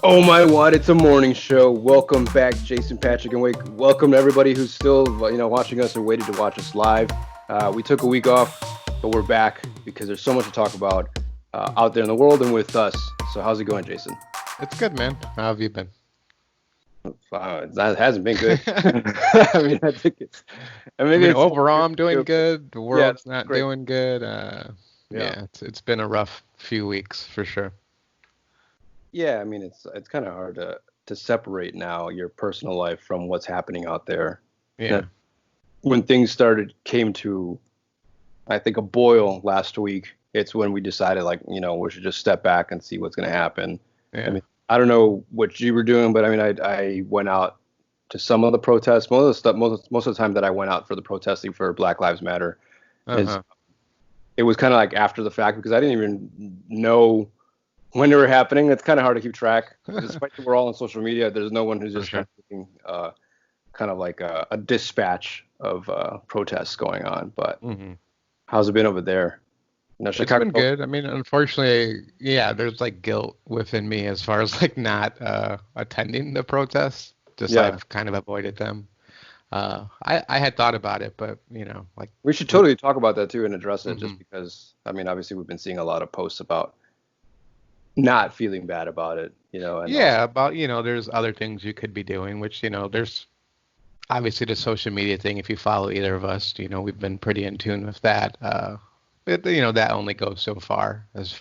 Oh my Wawd, it's a morning show. Welcome back, Jason, Patrick, and Wake. Welcome to everybody who's still, watching us or waited to watch us live. We took a week off, but we're back because there's so much to talk about out there in the world and with us. So how's it going, Jason? It's good, man. How have you been? That hasn't been good. I mean, I think it's. Maybe it's overall, I'm doing good. The world's not great. doing good. It's been a rough few weeks for sure. Yeah, I mean, it's kind of hard to separate now your personal life from what's happening out there. Yeah. When things came to, I think, a boil last week, it's when we decided, we should just step back and see what's going to happen. Yeah. I mean, I don't know what you were doing, but I mean, I went out to some of the protests. Most of the time that I went out for the protesting for Black Lives Matter, it was kind of like after the fact because I didn't even know when they were happening. It's kind of hard to keep track. Despite that we're all on social media, there's no one who's just keeping, kind of like a dispatch of protests going on. But how's it been over there? It's been good. I mean, unfortunately, there's like guilt within me as far as like not attending the protests. I've kind of avoided them. I had thought about it, but we should totally talk about that too and address it. Just because I mean, obviously we've been seeing a lot of posts about not feeling bad about it, and there's other things you could be doing, which there's obviously the social media thing. If you follow either of us, we've been pretty in tune with that. That only goes so far as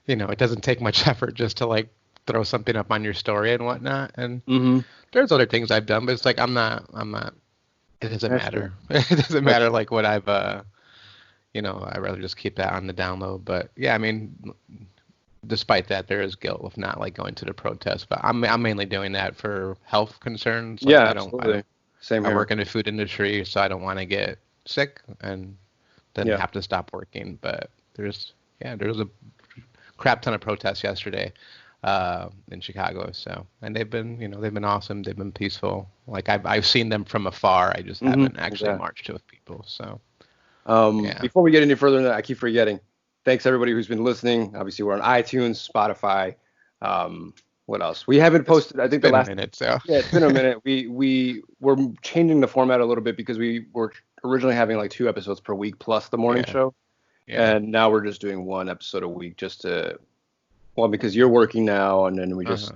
it doesn't take much effort just to like throw something up on your story and whatnot. And there's other things I've done, but it's like I'm not. It doesn't matter. It doesn't matter like what I've. I'd rather just keep that on the download. But yeah, I mean, despite that, there is guilt with not like going to the protest. But I'm mainly doing that for health concerns. Like, absolutely. Same here. I work in the food industry, so I don't want to get sick and then have to stop working. But there was a crap ton of protests yesterday in Chicago. So, and they've been awesome. They've been peaceful. Like I've seen them from afar. I just haven't actually marched with people. So, before we get any further than that, I keep forgetting. Thanks everybody who's been listening. Obviously, we're on iTunes, Spotify. What else? We haven't posted. I think the last minute. So it's been a minute. We were changing the format a little bit because we were originally having like 2 episodes per week plus the morning show, and now we're just doing 1 episode a week because you're working now, and then we just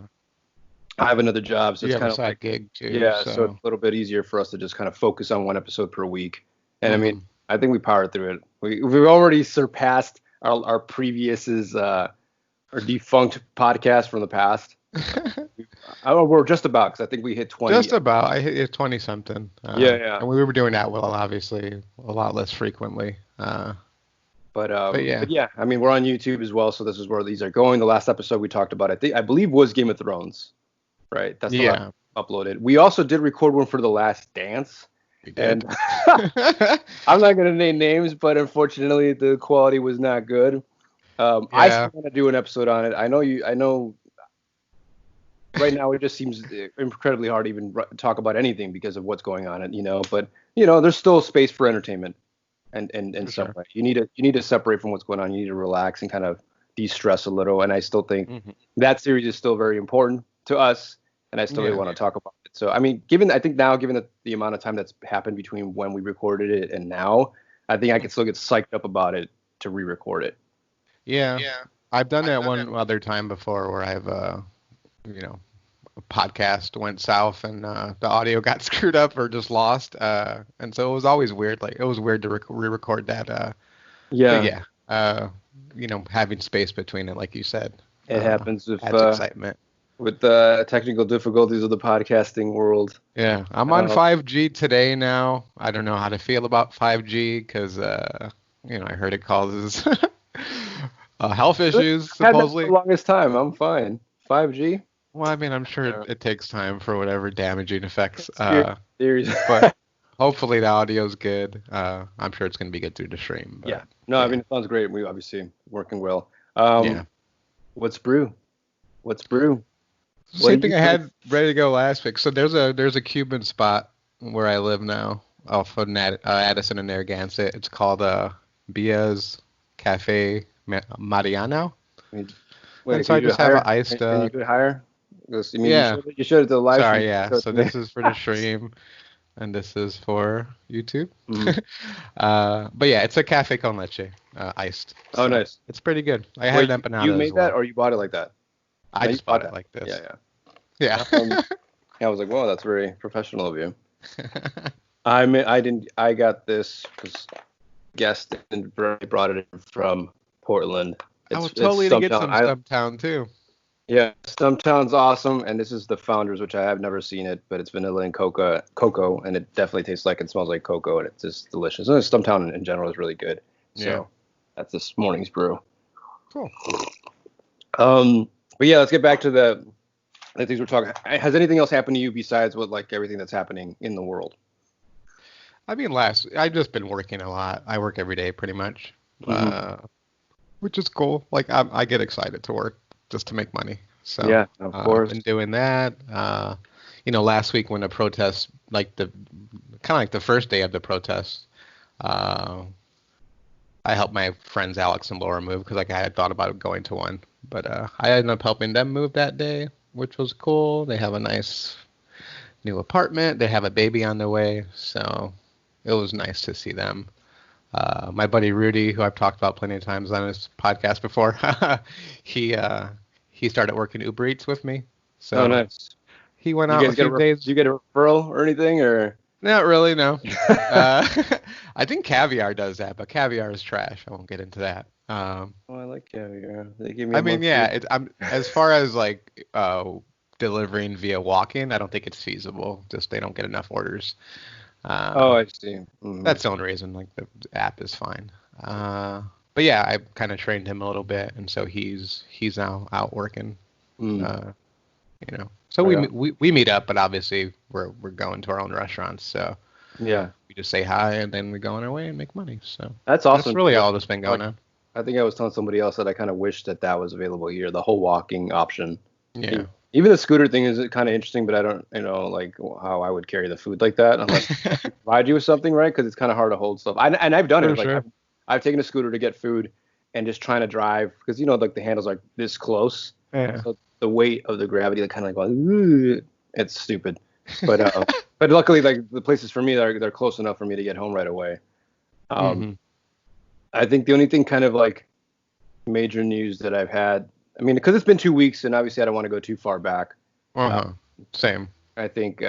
I have another job, so it's kind of like a gig too. So it's a little bit easier for us to just kind of focus on 1 episode per week. And I mean, I think we powered through it. We've already surpassed our previous's our defunct podcast from the past. We're just about, because I think we hit 20. Just about. I hit 20 something. And we were doing that obviously a lot less frequently. But yeah, I mean, we're on YouTube as well, so this is where these are going. The last episode we talked about, I believe, was Game of Thrones, right? That's the last uploaded. We also did record one for The Last Dance. And I'm not going to name names, but unfortunately the quality was not good. I still want to do an episode on it. I know right now it just seems incredibly hard to even talk about anything because of what's going on, but there's still space for entertainment and stuff. Right? You need to separate from what's going on. You need to relax and kind of de-stress a little. And I still think that series is still very important to us, and I still really want to talk about it. So, I mean, given the amount of time that's happened between when we recorded it and now, I think I can still get psyched up about it to re-record it. Yeah. I've done that one other time before where I've, a podcast went south and the audio got screwed up or just lost. And so it was always weird. Like, it was weird to re-record that. Having space between it, like you said. It happens with excitement. With the technical difficulties of the podcasting world. Yeah, I'm on 5G today now. I don't know how to feel about 5G because, I heard it causes health issues, supposedly. I've had that for the longest time. I'm fine. 5G? Well, I mean, I'm sure it takes time for whatever damaging effects. But hopefully the audio's good. I'm sure it's going to be good through the stream. But, yeah. No, I mean, it sounds great. We obviously working well. What's brew? Same thing I had ready to go last week. So there's a Cuban spot where I live now, off of Addison and Narragansett. It's called Bia's Cafe Mariano. Wait, and so I just have an iced. Can you do it higher? Yeah. You showed it to the live stream. Sorry, yeah. So this is for the stream, and this is for YouTube. Mm-hmm. But yeah, it's a cafe con leche, iced. Oh, So nice. it's pretty good. I had an empanada you as made well. that, or you bought it like that? I just bought it like this. Yeah. Yeah. I was like, "Whoa, that's very professional of you." I got this because guest and brought it in from Portland. I was totally to get some Stumptown too. Yeah, Stumptown's awesome, and this is the Founders, which I have never seen it, but it's vanilla and cocoa, and it definitely tastes like and smells like cocoa, and it's just delicious. And Stumptown in general is really good. So that's this morning's brew. Cool. But yeah, let's get back to the things we're talking. Has anything else happened to you besides what like everything that's happening in the world? I mean, I've just been working a lot. I work every day pretty much, which is cool. Like I get excited to work just to make money. So yeah, of course. I've been doing that. Last week when the protest, like the first day of the protest, I helped my friends Alex and Laura move because I had thought about going to one, but I ended up helping them move that day, which was cool. They have a nice new apartment. They have a baby on the way, so it was nice to see them. My buddy Rudy, who I've talked about plenty of times on his podcast before, he started working Uber Eats with me. So nice. He went out a few days. Did you get a referral or anything, or? Not really, no. I think Caviar does that, but Caviar is trash. I won't get into that. I like Caviar. They give me. As far as like delivering via walk-in, I don't think it's feasible. Just they don't get enough orders. I see. Mm-hmm. That's the only reason. Like the app is fine. But yeah, I kind of trained him a little bit, and so he's now out working. So we meet up, but obviously we're going to our own restaurants. So yeah, we just say hi and then we go on our way and make money. So that's awesome. That's really all that's been going on. I think I was telling somebody else that I kind of wish that was available here. The whole walking option. Yeah. Even the scooter thing is kind of interesting, but I don't, like how I would carry the food like that unless I provide you with something, right? Because it's kind of hard to hold stuff. And I've done it. Like sure. I've taken a scooter to get food and just trying to drive because like the handles are this close. Yeah. So the weight of the gravity, kind of like, ooh, it's stupid. But but luckily, like the places for me, they're close enough for me to get home right away. I think the only thing kind of like major news that I've had, I mean, because it's been 2 weeks, and obviously I don't want to go too far back. Same. I think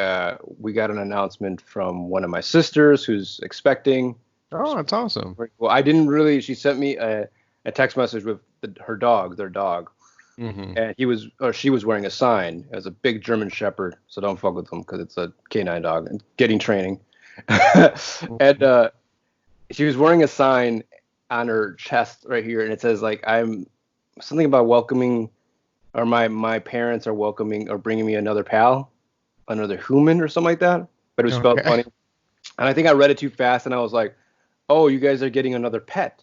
we got an announcement from one of my sisters who's expecting. Oh, that's awesome. Well, I didn't really. She sent me a text message with their dog. And she was wearing a sign as a big German Shepherd, so don't fuck with them because it's a canine dog and getting training. And she was wearing a sign on her chest right here, and it says like I'm something about welcoming, or my parents are welcoming or bringing me another pal, another human or something like that. But it was spelled funny, and I think I read it too fast, and I was like, "Oh, you guys are getting another pet,"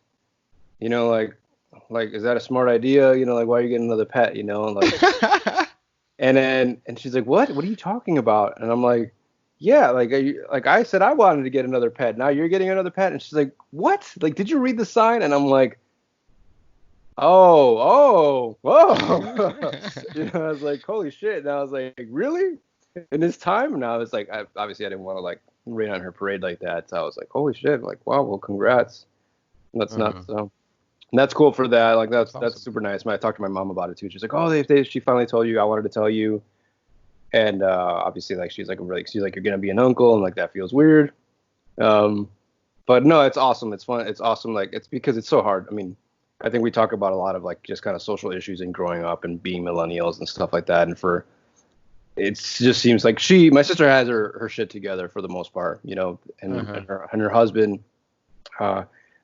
Like, is that a smart idea? Like, why are you getting another pet? And she's like, what are you talking about? And I'm like, yeah, like I said, I wanted to get another pet. Now you're getting another pet. And she's like, what? Like, did you read the sign? And I'm like, whoa. I was like, holy shit. And I was like, really? In this time? And I was like, obviously I didn't want to like rain on her parade like that. So I was like, holy shit. Like, wow, well, congrats. That's nuts. So. And that's cool for that. Like that's awesome. That's super nice. I talked to my mom about it too. She's like, "Oh, she finally told you. I wanted to tell you." And obviously, like she's like you're gonna be an uncle, and like that feels weird. But no, it's awesome. It's fun. It's awesome. Like it's because it's so hard. I mean, I think we talk about a lot of like just kind of social issues and growing up and being millennials and stuff like that. And it just seems like my sister has her shit together for the most part, and her husband.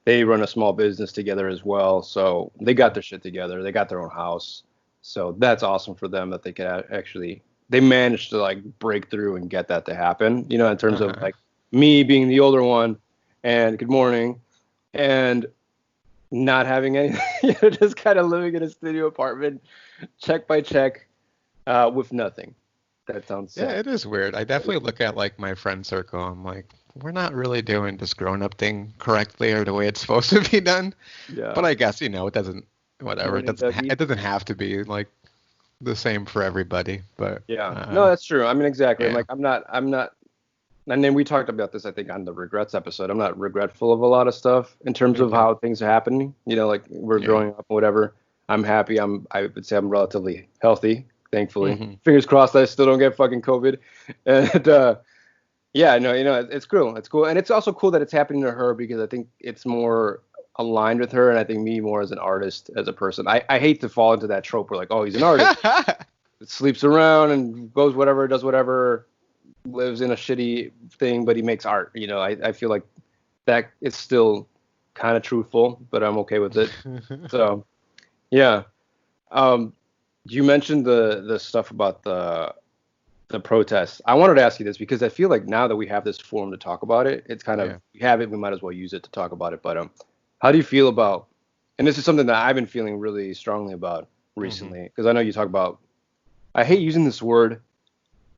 They run a small business together as well, so they got their shit together. They got their own house, so that's awesome for them that they could they managed to like break through and get that to happen. In terms of like me being the older one, and good morning, and not having anything, just kind of living in a studio apartment, check by check, with nothing. That sounds sad. Yeah, it is weird. I definitely look at like my friend circle. I'm like, we're not really doing this grown-up thing correctly or the way it's supposed to be done. Yeah. But I guess, it doesn't whatever. It doesn't have to be like the same for everybody, but yeah, no, that's true. I mean, exactly. Yeah. I'm not. And then we talked about this, I think, on the regrets episode. I'm not regretful of a lot of stuff in terms of how things are happening. Like we're growing up and whatever. I'm happy. I would say I'm relatively healthy, thankfully. Fingers crossed I still don't get fucking COVID. And yeah, no, it's cool. It's cool. And it's also cool that it's happening to her because I think it's more aligned with her, and I think me more as an artist, as a person. I hate to fall into that trope where like, oh, he's an artist. Sleeps around and goes whatever, does whatever, lives in a shitty thing, but he makes art. I feel like that is still kind of truthful, but I'm okay with it. So, yeah. You mentioned the stuff about the protests. I wanted to ask you this because I feel like now that we have this forum to talk about it, it's kind of we have it, we might as well use it to talk about it. But how do you feel about? And this is something that I've been feeling really strongly about recently because I know you talk about. I hate using this word.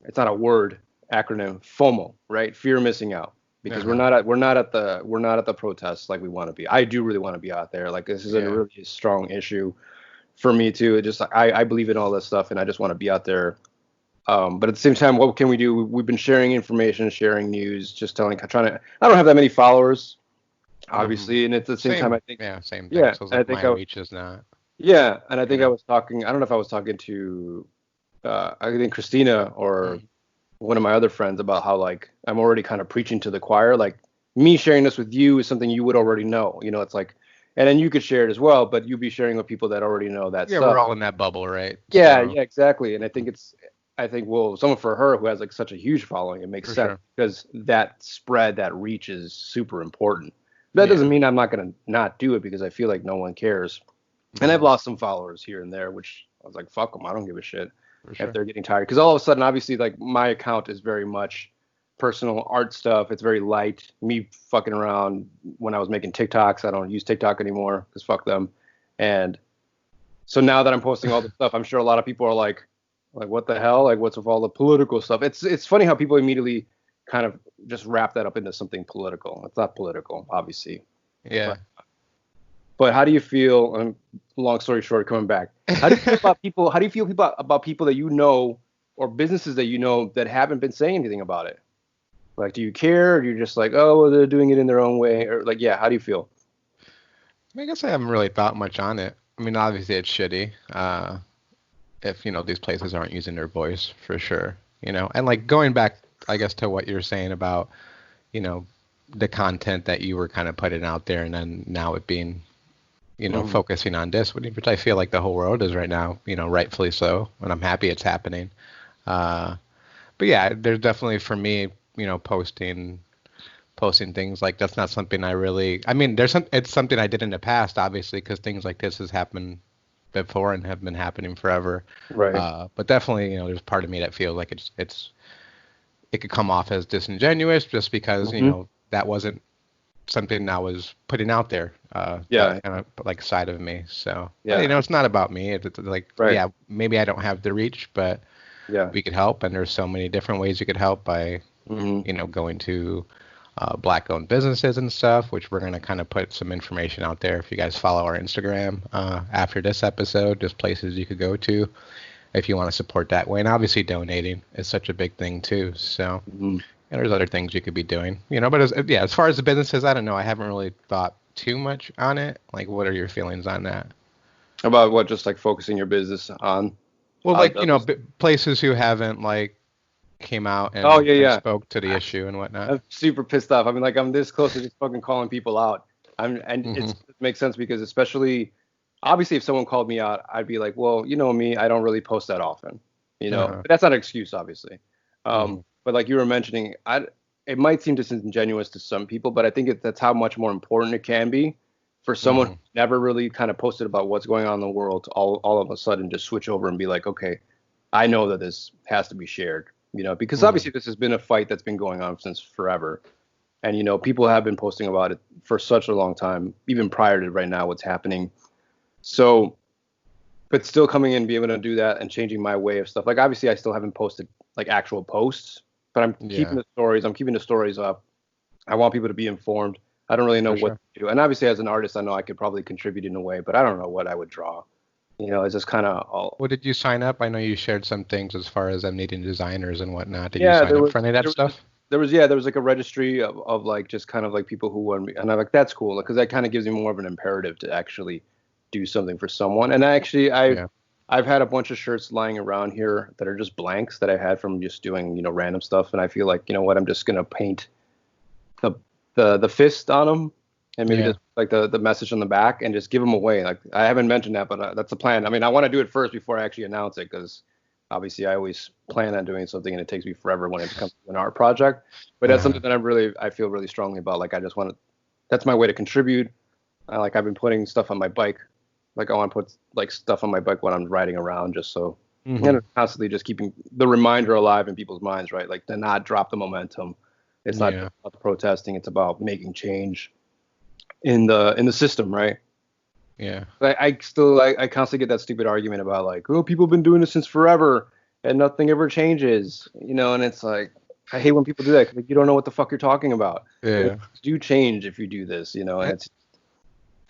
It's not a word. Acronym FOMO, right? Fear of missing out, because we're not at the protests like we want to be. I do really want to be out there. Like this is a really strong issue for me too. It just I believe in all this stuff and I just want to be out there. But at the same time, what can we do? We've been sharing information, sharing news, just trying to. I don't have that many followers, obviously, and at the same time, I think same thing. So like my reach is not. Yeah, and I think I was talking. I don't know if I was talking to, I think Christina or one of my other friends about how like I'm already kind of preaching to the choir. Like me sharing this with you is something you would already know. It's like, and then you could share it as well, but you'd be sharing with people that already know that stuff. Yeah, we're all in that bubble, right? Yeah, yeah, exactly. And I think someone for her who has like such a huge following, it makes sense because that spread, that reach is super important. That doesn't mean I'm not going to not do it because I feel like no one cares. And I've lost some followers here and there, which I was like, fuck them. I don't give a shit. If they're getting tired, because all of a sudden, obviously, like my account is very much personal art stuff. It's very light. Me fucking around when I was making TikToks. I don't use TikTok anymore because fuck them. And so now that I'm posting all this stuff, I'm sure a lot of people are like what the hell? Like what's with all the political stuff? It's funny how people immediately kind of just wrap that up into something political. It's not political, obviously. Yeah. But how do you feel? Long story short, coming back. How do you feel about people? How do you feel about people that you know or businesses that you know that haven't been saying anything about it? Like, do you care? Or you're just like, oh, well, they're doing it in their own way, or like, yeah. How do you feel? I guess I haven't really thought much on it. I mean, obviously it's shitty if these places aren't using their voice for sure. And like going back, I guess to what you're saying about the content that you were kind of putting out there, and then now it being focusing on this, which I feel like the whole world is right now, rightfully so, and I'm happy it's happening. But yeah, there's definitely for me, posting things like that's not something I mean, it's something I did in the past, obviously, because things like this has happened before and have been happening forever. Right. But definitely, there's part of me that feels like it could come off as disingenuous just because, that wasn't something I was putting out there, that kind of like side of me. So but, it's not about me. It's like maybe I don't have the reach, but we could help, and there's so many different ways you could help by going to Black-owned businesses and stuff, which we're going to kind of put some information out there if you guys follow our Instagram after this episode, just places you could go to if you want to support that way. And obviously donating is such a big thing too. So and there's other things you could be doing, but as far as the businesses, I don't know. I haven't really thought too much on it. Like, what are your feelings on that? About what? Just like focusing your business on? Well, like, places who haven't like came out and spoke to the issue and whatnot. I'm super pissed off. I mean, like I'm this close to just fucking calling people out. It makes sense because especially, obviously, if someone called me out, I'd be like, well, me, I don't really post that often, but that's not an excuse, obviously. But like you were mentioning, it might seem disingenuous to some people, but I think that's how much more important it can be for someone who never really kind of posted about what's going on in the world to all of a sudden just switch over and be like, okay, I know that this has to be shared, because obviously this has been a fight that's been going on since forever. And, people have been posting about it for such a long time, even prior to right now, what's happening. So, but still coming in and being able to do that and changing my way of stuff. Like, obviously I still haven't posted like actual posts, but I'm keeping the stories. I'm keeping the stories up. I want people to be informed. I don't really know what to do. And obviously, as an artist, I know I could probably contribute in a way, but I don't know what I would draw. It's just kind of all. What did you sign up? I know you shared some things as far as them needing designers and whatnot. Did you sign up for any of that stuff? There was like a registry of like just kind of like people who want me, and I'm like, that's cool because that kind of gives me more of an imperative to actually do something for someone. And I've had a bunch of shirts lying around here that are just blanks that I had from just doing random stuff, and I feel like I'm just gonna paint the fist on them and maybe just like the message on the back and just give them away. Like I haven't mentioned that, but that's the plan. I mean, I want to do it first before I actually announce it because obviously I always plan on doing something and it takes me forever when it becomes an art project. But that's something that I feel really strongly about. Like I just want to. That's my way to contribute. I've been putting stuff on my bike. Like I want to put like stuff on my bike when I'm riding around, just so constantly just keeping the reminder alive in people's minds, right? Like to not drop the momentum. It's not about protesting. It's about making change in the system, right? Yeah. I constantly get that stupid argument about like, oh, people have been doing this since forever and nothing ever changes, and it's like, I hate when people do that because you don't know what the fuck you're talking about. Yeah. Do change if you do this, and it's.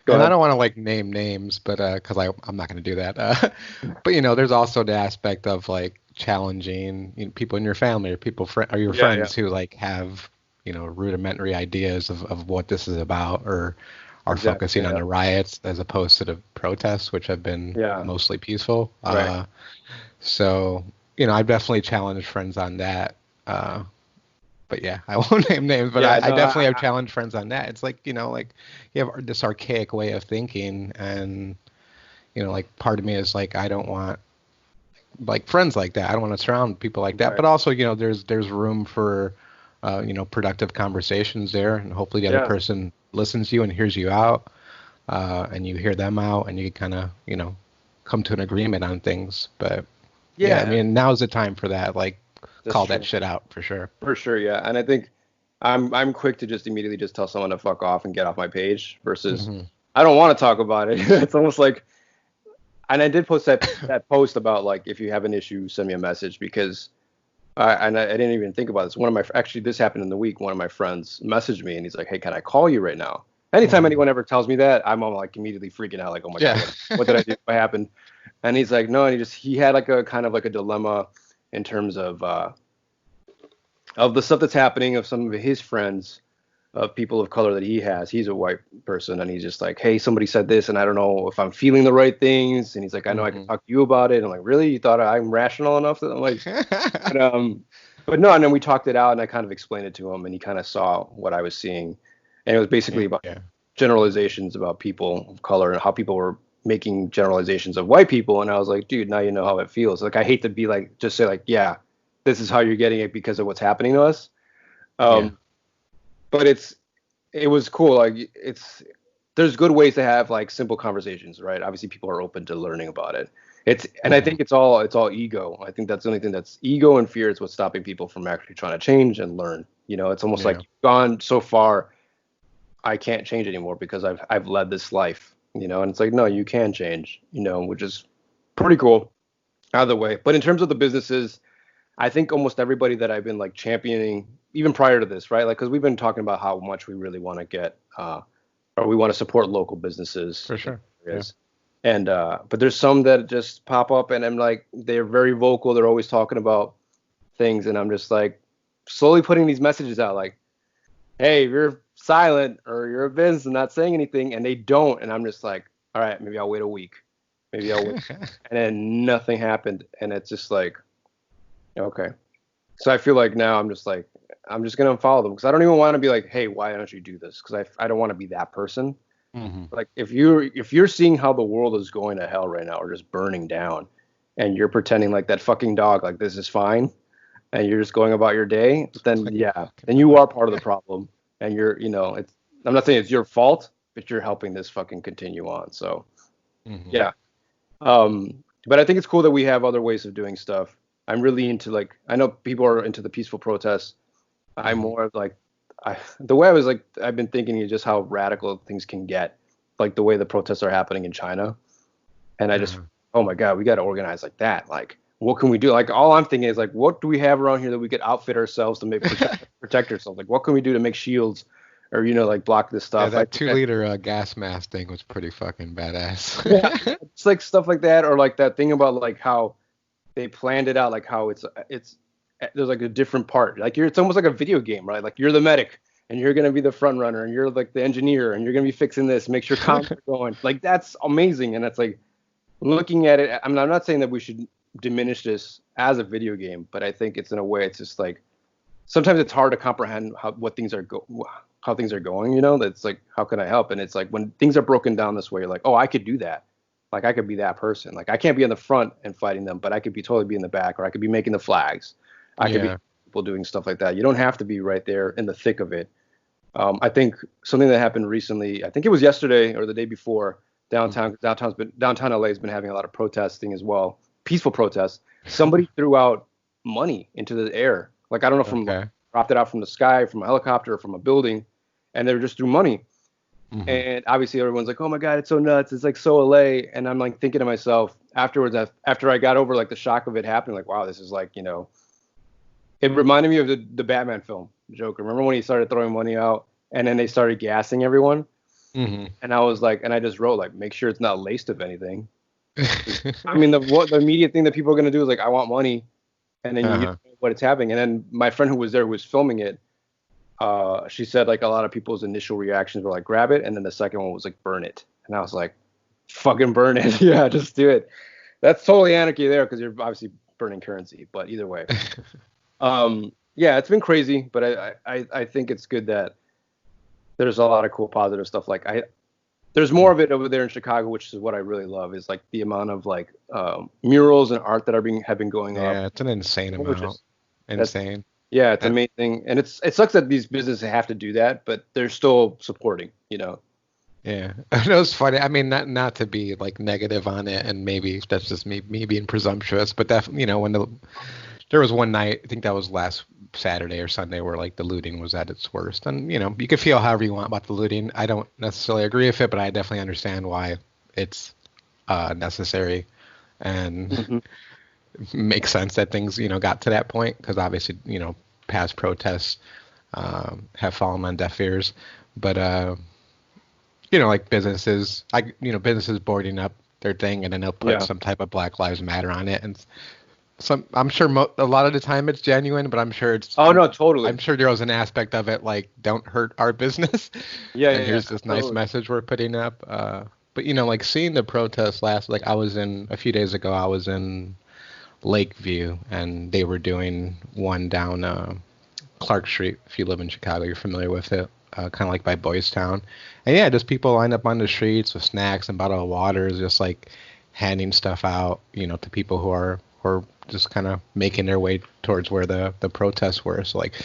And I don't want to like name names, but because I'm not going to do that. But there's also the aspect of like challenging people in your family or your friends who like have rudimentary ideas of what this is about or are focusing on the riots as opposed to the protests, which have been mostly peaceful. Right. So I've definitely challenged friends on that. But yeah, I won't name names, but I definitely have challenged friends on that. It's like, like you have this archaic way of thinking and, like part of me is like, I don't want like friends like that. I don't want to surround people like that. Right. But also, there's room for, productive conversations there. And hopefully the other person listens to you and hears you out and you hear them out and you kind of, come to an agreement on things. But I mean, now's the time for that. Like, call that shit out for sure. For sure, yeah. And I think I'm quick to just immediately just tell someone to fuck off and get off my page versus I don't want to talk about it. It's almost like, and I did post that post about like, if you have an issue, send me a message because I didn't even think about this. Actually, this happened in the week. One of my friends messaged me and he's like, hey, can I call you right now? Anytime anyone ever tells me that, I'm all like immediately freaking out. Like, oh my God, what did I do? What happened? And he's like, no, and he had like a kind of like a dilemma in terms of the stuff that's happening of some of his friends of people of color that he has. He's a white person and he's just like, hey, somebody said this and I don't know if I'm feeling the right things. And he's like, I know I can talk to you about it. I'm like, really? You thought I'm rational enough? That I'm like, but no. And then we talked it out and I kind of explained it to him and he kind of saw what I was seeing. And it was basically about generalizations about people of color and how people were making generalizations of white people. And I was like, dude, now you know how it feels. Like, I hate to be like, just say like, yeah, this is how you're getting it because of what's happening to us. But it was cool. Like there's good ways to have like simple conversations, right? Obviously people are open to learning about it. I think it's all ego. I think that's the only thing that's ego and fear is what's stopping people from actually trying to change and learn. It's almost like you've gone so far, I can't change anymore because I've led this life, and it's like, no, you can change, which is pretty cool either way. But in terms of the businesses, I think almost everybody that I've been like championing, even prior to this, right? Like, because we've been talking about how much we really want to get, or we want to support local businesses. For sure. And, but there's some that just pop up and I'm like, they're very vocal. They're always talking about things. And I'm just like slowly putting these messages out like, hey, if you're silent or you're a business and not saying anything, and they don't. And I'm just like, all right, maybe I'll wait a week. Maybe I'll wait. And then nothing happened. And it's just like, okay. So I feel like now I'm just going to unfollow them because I don't even want to be like, hey, why don't you do this? Because I don't want to be that person. Like if you're seeing how the world is going to hell right now or just burning down and you're pretending like that fucking dog, like this is fine and you're just going about your day, then then you are part of the problem and you're, I'm not saying it's your fault, but you're helping this fucking continue on. So but I think it's cool that we have other ways of doing stuff. I'm really into like, I know people are into the peaceful protests. I'm more of like, the way I was like, I've been thinking is just how radical things can get, like the way the protests are happening in China. And I just, oh my God, we got to organize like that. Like, what can we do? Like, all I'm thinking is like, what do we have around here that we could outfit ourselves to make protect ourselves? Like, what can we do to make shields or like block this stuff. Yeah, that 2-liter gas mask thing was pretty fucking badass. Yeah, it's like stuff like that, or like that thing about like how they planned it out, like how it's there's like a different part. Like it's almost like a video game, right? Like you're the medic and you're gonna be the front runner, and you're like the engineer, and you're gonna be fixing this, make sure comms are going. Like that's amazing, and it's like looking at it. I'm not saying that we should diminish this as a video game, but I think it's in a way it's just like sometimes it's hard to comprehend how things are going. That's like, how can I help? And it's like when things are broken down this way, you're like, oh, I could do that. Like I could be that person. Like I can't be in the front and fighting them, but I could totally be in the back, or I could be making the flags. I could be people doing stuff like that. You don't have to be right there in the thick of it. I think something that happened recently, I think it was yesterday or the day before, downtown LA has been having a lot of protesting as well, peaceful protests. Somebody threw out money into the air. Like I don't know dropped it out from the sky, from a helicopter, or from a building, and they just threw money. Mm-hmm. And obviously everyone's like, oh my God, it's so nuts. It's like so LA. And I'm like thinking to myself afterwards, after I got over like the shock of it happening, like, wow, this is like, it reminded me of the Batman film, Joker. Remember when he started throwing money out and then they started gassing everyone? Mm-hmm. And I was like, and I just wrote like, make sure it's not laced of anything. I mean, the immediate thing that people are going to do is like, I want money. And then you know what it's happening. And then my friend who was there, who was filming it, she said like a lot of people's initial reactions were like, grab it. And then the second one was like, burn it. And I was like, fucking burn it. Yeah, just do it. That's totally anarchy there because you're obviously burning currency. But either way. Yeah, it's been crazy, but I think it's good that there's a lot of cool positive stuff. Like there's more of it over there in Chicago, which is what I really love, is like the amount of like murals and art that have been going up. Yeah, it's an insane amount. Insane. Yeah, it's amazing. And it sucks that these businesses have to do that, but they're still supporting, Yeah, it was funny. I mean, not to be like negative on it, and maybe that's just me being presumptuous, but that when there was one night, I think that was last Saturday or Sunday, where like the looting was at its worst. And you can feel however you want about the looting. I don't necessarily agree with it, but I definitely understand why it's necessary, and makes sense that things got to that point, because obviously past protests have fallen on deaf ears. But like businesses, businesses boarding up their thing, and then they'll put some type of Black Lives Matter on it, and I'm sure a lot of the time it's genuine, but I'm sure it's. Oh no, totally. I'm sure there was an aspect of it like, don't hurt our business. Here's this nice message we're putting up. But like seeing the protests like a few days ago, I was in Lakeview, and they were doing one down Clark Street. If you live in Chicago, you're familiar with it. Kind of like by Boys Town. And yeah, just people lined up on the streets with snacks and bottle of waters, just like handing stuff out, to people who are just kind of making their way towards where the protests were. So like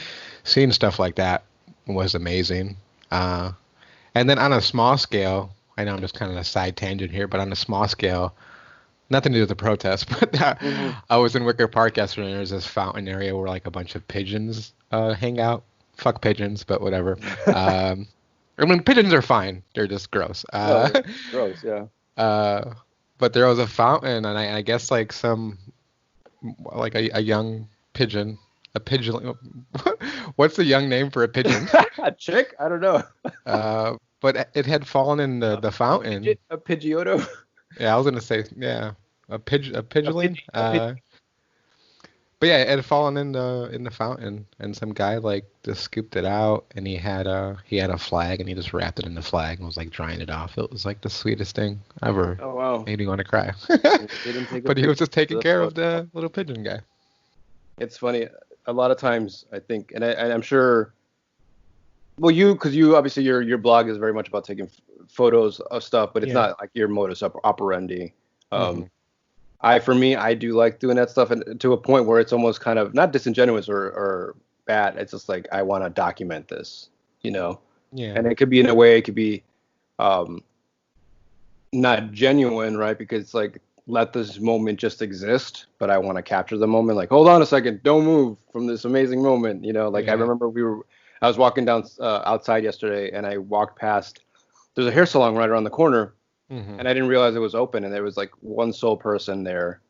seeing stuff like that was amazing. And then on a small scale, I know I'm just kind of a side tangent here, but on a small scale, nothing to do with the protests, but I was in Wicker Park yesterday, and there's this fountain area where like a bunch of pigeons hang out. Fuck pigeons, but whatever. I mean, pigeons are fine. They're just gross. Gross, yeah. But there was a fountain, and I guess like a young pigeon, a pigeon. What's the young name for a pigeon? A chick? I don't know. But it had fallen in the fountain. A Pidgeotto? Yeah, I was gonna say a pigeon. But yeah, it had fallen in the fountain, and some guy like just scooped it out, and he had a flag, and he just wrapped it in the flag and was like drying it off. It was like the sweetest thing ever. Oh wow! Made me want to cry. But he was just taking care of the little pigeon guy. It's funny. A lot of times, I think, and I'm sure. Well, because you obviously your blog is very much about taking photos of stuff, but it's not like your modus operandi. For me, I do like doing that stuff, and to a point where it's almost kind of not disingenuous or bad. It's just like, I want to document this, Yeah. And it could be in a way, it could be not genuine, right? Because it's like, let this moment just exist, but I want to capture the moment. Like, hold on a second, don't move from this amazing moment, Like I remember I was walking down outside yesterday, and I walked past. There's a hair salon right around the corner. And I didn't realize it was open, and there was like one sole person there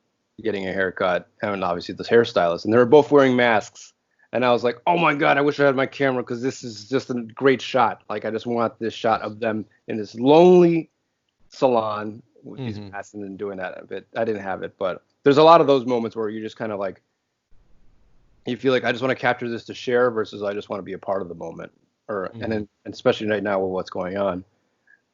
getting a haircut, and obviously this hairstylist, and they were both wearing masks. And I was like, oh my God, I wish I had my camera because this is just a great shot. Like, I just want this shot of them in this lonely salon with these masks and doing that. But I didn't have it. But there's a lot of those moments where you just kind of like, you feel like I just want to capture this to share versus I just want to be a part of the moment. And especially right now with what's going on.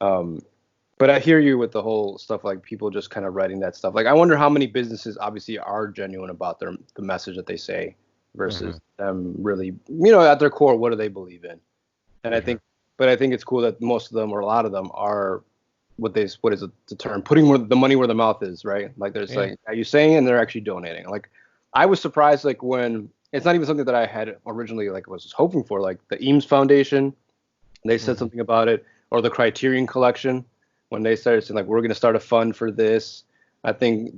But I hear you with the whole stuff, like people just kind of writing that stuff. Like, I wonder how many businesses obviously are genuine about the message that they say versus them really, at their core, what do they believe in? And I think it's cool that most of them or a lot of them are what is the term, putting the money where the mouth is, right? Like they're saying, are you saying, and they're actually donating. Like, I was surprised, like when it's not even something that I had originally like was hoping for, like the Eames Foundation, they said something about it, or the Criterion Collection. When they started saying, like, we're going to start a fund for this, I think,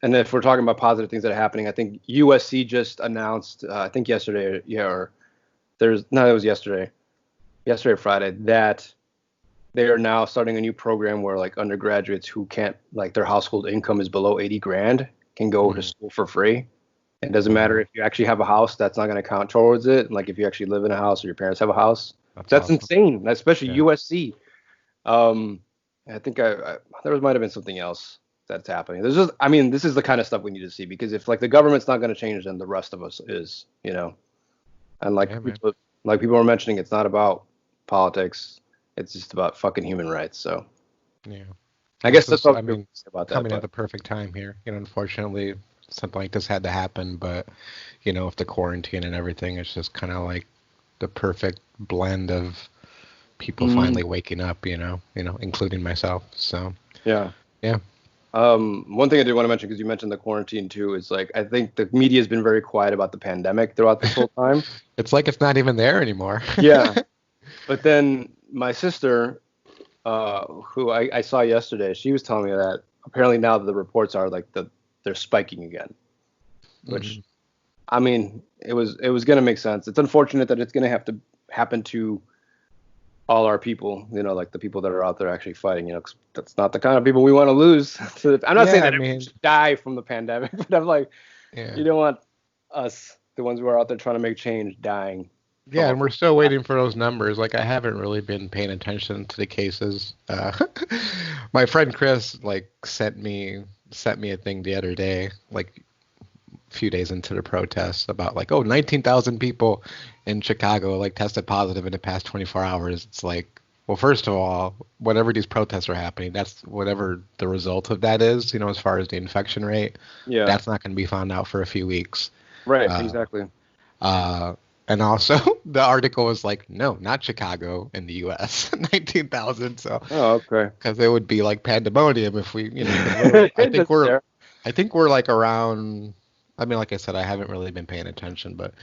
and if we're talking about positive things that are happening, I think USC just announced, I think yesterday, it was yesterday or Friday, that they are now starting a new program where, like, undergraduates who can't, like, their household income is below 80 grand can go to school for free. It doesn't matter if you actually have a house, that's not going to count towards it. Like, if you actually live in a house or your parents have a house, that's awesome. Insane, especially USC. I think there might have been something else that's happening. This is the kind of stuff we need to see, because if like the government's not going to change, then the rest of us is, and like people were mentioning, it's not about politics. It's just about fucking human rights. So I guess that's all about that. Coming at the perfect time here. Unfortunately, something like this had to happen, but with the quarantine and everything, it's just kind of like the perfect blend of people finally waking up, including myself. So yeah. One thing I did want to mention, because you mentioned the quarantine too, is like I think the media has been very quiet about the pandemic throughout this whole time. It's like it's not even there anymore. Yeah, but then my sister, who I saw yesterday, she was telling me that apparently now the reports are like they're spiking again, which I mean it was going to make sense. It's unfortunate that it's going to have to happen to all our people, like the people that are out there actually fighting, 'cause that's not the kind of people we want to lose. I'm not saying that everyone should die from the pandemic, but I'm like, you don't want us, the ones who are out there trying to make change, dying. Yeah, and we're still waiting for those numbers. Like, I haven't really been paying attention to the cases. My friend Chris, like, sent me a thing the other day, like a few days into the protests, about like, 19,000 people in Chicago like tested positive in the past 24 hours. It's like, well, first of all, whatever these protests are happening, that's whatever the result of that is, as far as the infection rate. Yeah. That's not going to be found out for a few weeks. Right, exactly. And also, the article was like, no, not Chicago in the U.S. 19,000. So, okay. Because it would be like pandemonium if we, I think we're like around. I mean, like I said, I haven't really been paying attention, but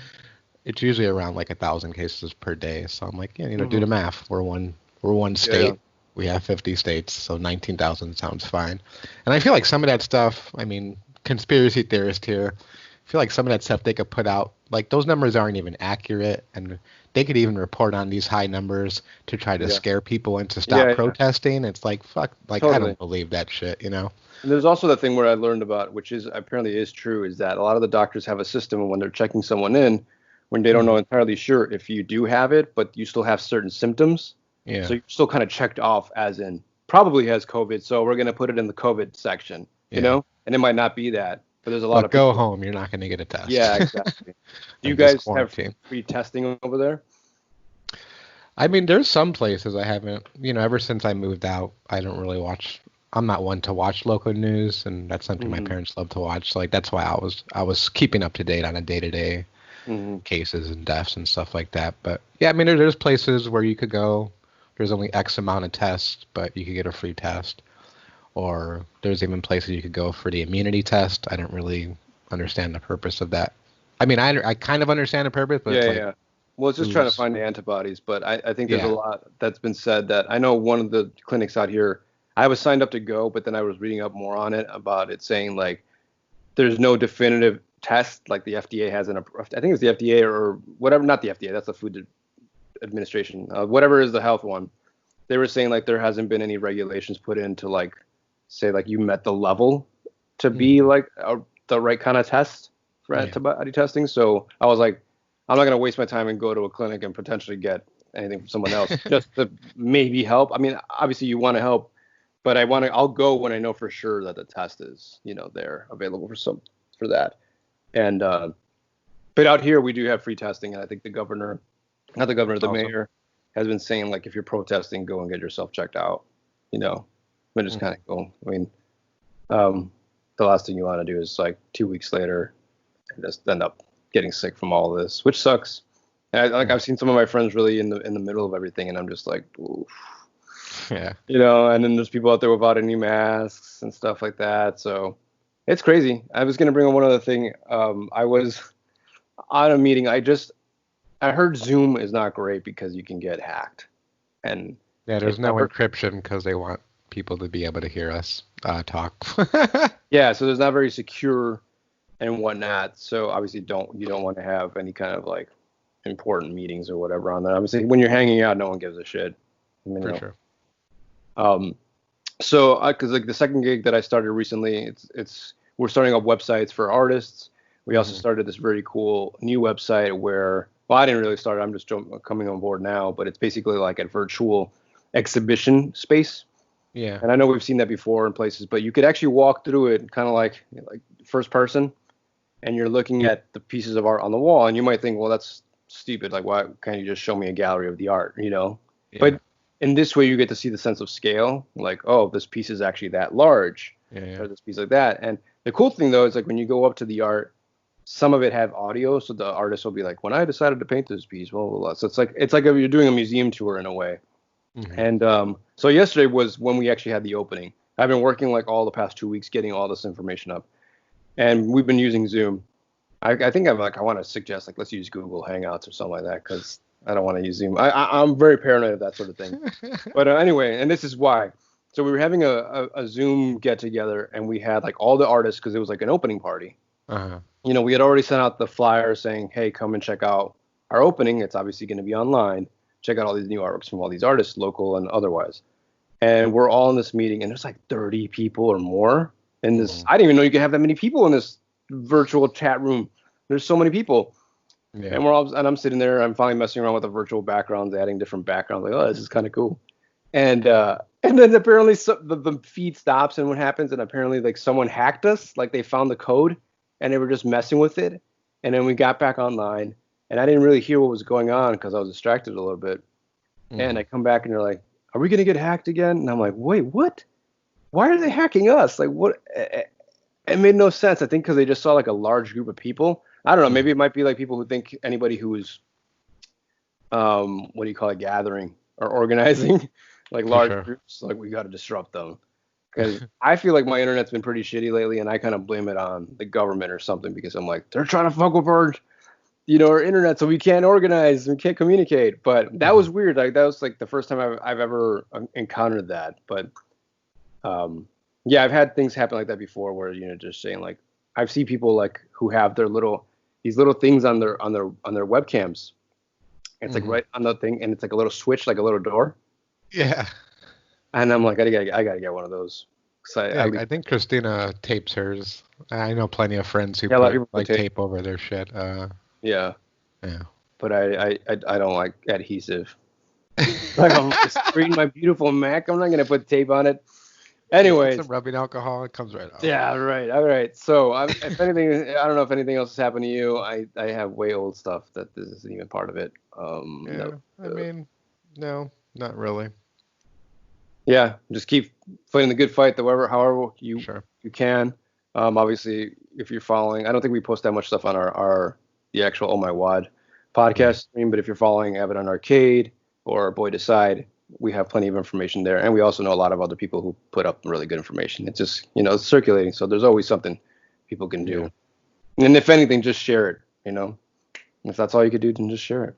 it's usually around like 1,000 cases per day. So I'm like, do the math. We're one state. Yeah. We have 50 states, so 19,000 sounds fine. And I feel like some of that stuff, I mean, conspiracy theorist here, I feel like some of that stuff they could put out, like those numbers aren't even accurate, and they could even report on these high numbers to try to scare people into stop protesting. It's like, fuck, like totally. I don't believe that shit, And there's also the thing where I learned about, which is apparently is true, is that a lot of the doctors have a system when they're checking someone in, when they don't know entirely sure if you do have it, but you still have certain symptoms. Yeah. So you're still kind of checked off as in probably has COVID, so we're going to put it in the COVID section, and it might not be that. But there's a lot of people. Go home. You're not going to get a test. Yeah, exactly. Do you guys have free testing over there? I mean, there's some places I haven't. Ever since I moved out, I don't really watch. I'm not one to watch local news, and that's something my parents love to watch. So, like, that's why I was keeping up to date on a day-to-day cases and deaths and stuff like that. But yeah, I mean, there's places where you could go. There's only X amount of tests, but you could get a free test. Or there's even places you could go for the immunity test. I don't really understand the purpose of that. I mean, I kind of understand the purpose, but Well, it's just trying to find the antibodies. But I think there's a lot that's been said that I know one of the clinics out here, I was signed up to go, but then I was reading up more on it about it saying like there's no definitive test like the FDA has I think it's the FDA or whatever, not the FDA, that's the Food Administration, whatever is the health one. They were saying like there hasn't been any regulations put in to like say like you met the level to be like the right kind of test for antibody testing. So I was like, I'm not going to waste my time and go to a clinic and potentially get anything from someone else just to maybe help. I mean, obviously you want to help, but I'll go when I know for sure that the test is, there available for that. And, but out here we do have free testing. And I think the mayor has been saying, like, if you're protesting, go and get yourself checked out, but just kind of go. I mean, the last thing you want to do is like 2 weeks later and just end up getting sick from all this, which sucks. And I've seen some of my friends really in the middle of everything, and I'm just like, oof. Yeah. And then there's people out there without any masks and stuff like that. So it's crazy. I was gonna bring up one other thing. I was on a meeting. I heard Zoom is not great because you can get hacked. And there's no encryption because they want people to be able to hear us talk. Yeah, so there's not very secure and whatnot. So obviously you don't want to have any kind of like important meetings or whatever on there. Obviously when you're hanging out, no one gives a shit. For sure. So because like the second gig that I started recently, we're starting up websites for artists. We also started this very cool new website where, well, I didn't really start it. I'm just coming on board now, but it's basically like a virtual exhibition space. Yeah. And I know we've seen that before in places, but you could actually walk through it kind of like first person, and you're looking at the pieces of art on the wall, and you might think, well, that's stupid. Like, why can't you just show me a gallery of the art, Yeah. But in this way, you get to see the sense of scale. Like, oh, this piece is actually that large, or this piece like that. And the cool thing, though, is like when you go up to the art, some of it have audio, so the artist will be like, when I decided to paint this piece, blah, blah, blah. So it's like you're doing a museum tour in a way. And so yesterday was when we actually had the opening. I've been working like all the past 2 weeks getting all this information up, and we've been using Zoom. I think I want to suggest like let's use Google Hangouts or something like that, because I don't want to use Zoom. I'm very paranoid of that sort of thing. But anyway, and this is why. So we were having a Zoom get together, and we had like all the artists, because it was like an opening party. We had already sent out the flyer saying, hey, come and check out our opening. It's obviously going to be online. Check out all these new artworks from all these artists, local and otherwise. And we're all in this meeting, and there's like 30 people or more in this. I didn't even know you could have that many people in this virtual chat room. There's so many people. Yeah. And I'm sitting there, I'm finally messing around with the virtual backgrounds, adding different backgrounds. Like, oh, this is kind of cool. And then apparently the feed stops, and what happens? And apparently like someone hacked us, like they found the code, and they were just messing with it. And then we got back online, and I didn't really hear what was going on because I was distracted a little bit. And I come back, and they're like, are we going to get hacked again? And I'm like, wait, what? Why are they hacking us? Like, what? It made no sense. I think because they just saw like a large group of people. I don't know. Maybe it might be like people who think anybody who's, what do you call it, gathering or organizing like large groups, like we got to disrupt them. Because I feel like my internet's been pretty shitty lately, and I kind of blame it on the government or something, because I'm like, they're trying to fuck with our internet, so we can't organize, we can't communicate. But that was weird. Like that was like the first time I've ever encountered that. But yeah, I've had things happen like that before, where just saying like I've seen people like who have these little things on their webcams. It's like right on the thing, and it's like a little switch, like a little door. Yeah. And I'm like, I gotta get one of those. I think Christina tapes hers. I know plenty of friends who put like tape over their shit. Yeah. But I don't like adhesive. Like I'm just reading my beautiful Mac. I'm not gonna put tape on it. Anyways, some rubbing alcohol, it comes right off. Yeah, right. All right. So if anything, I don't know if anything else has happened to you. I have way old stuff that this isn't even part of it. No, not really. Yeah, just keep fighting the good fight, however you can. Obviously, if you're following, I don't think we post that much stuff on the actual Oh My Wawd podcast stream, but if you're following Avid on Arcade or Boy Decide, we have plenty of information there, and we also know a lot of other people who put up really good information. It's just it's circulating, so there's always something people can do. And if anything, just share it. If that's all you could do, then just share it.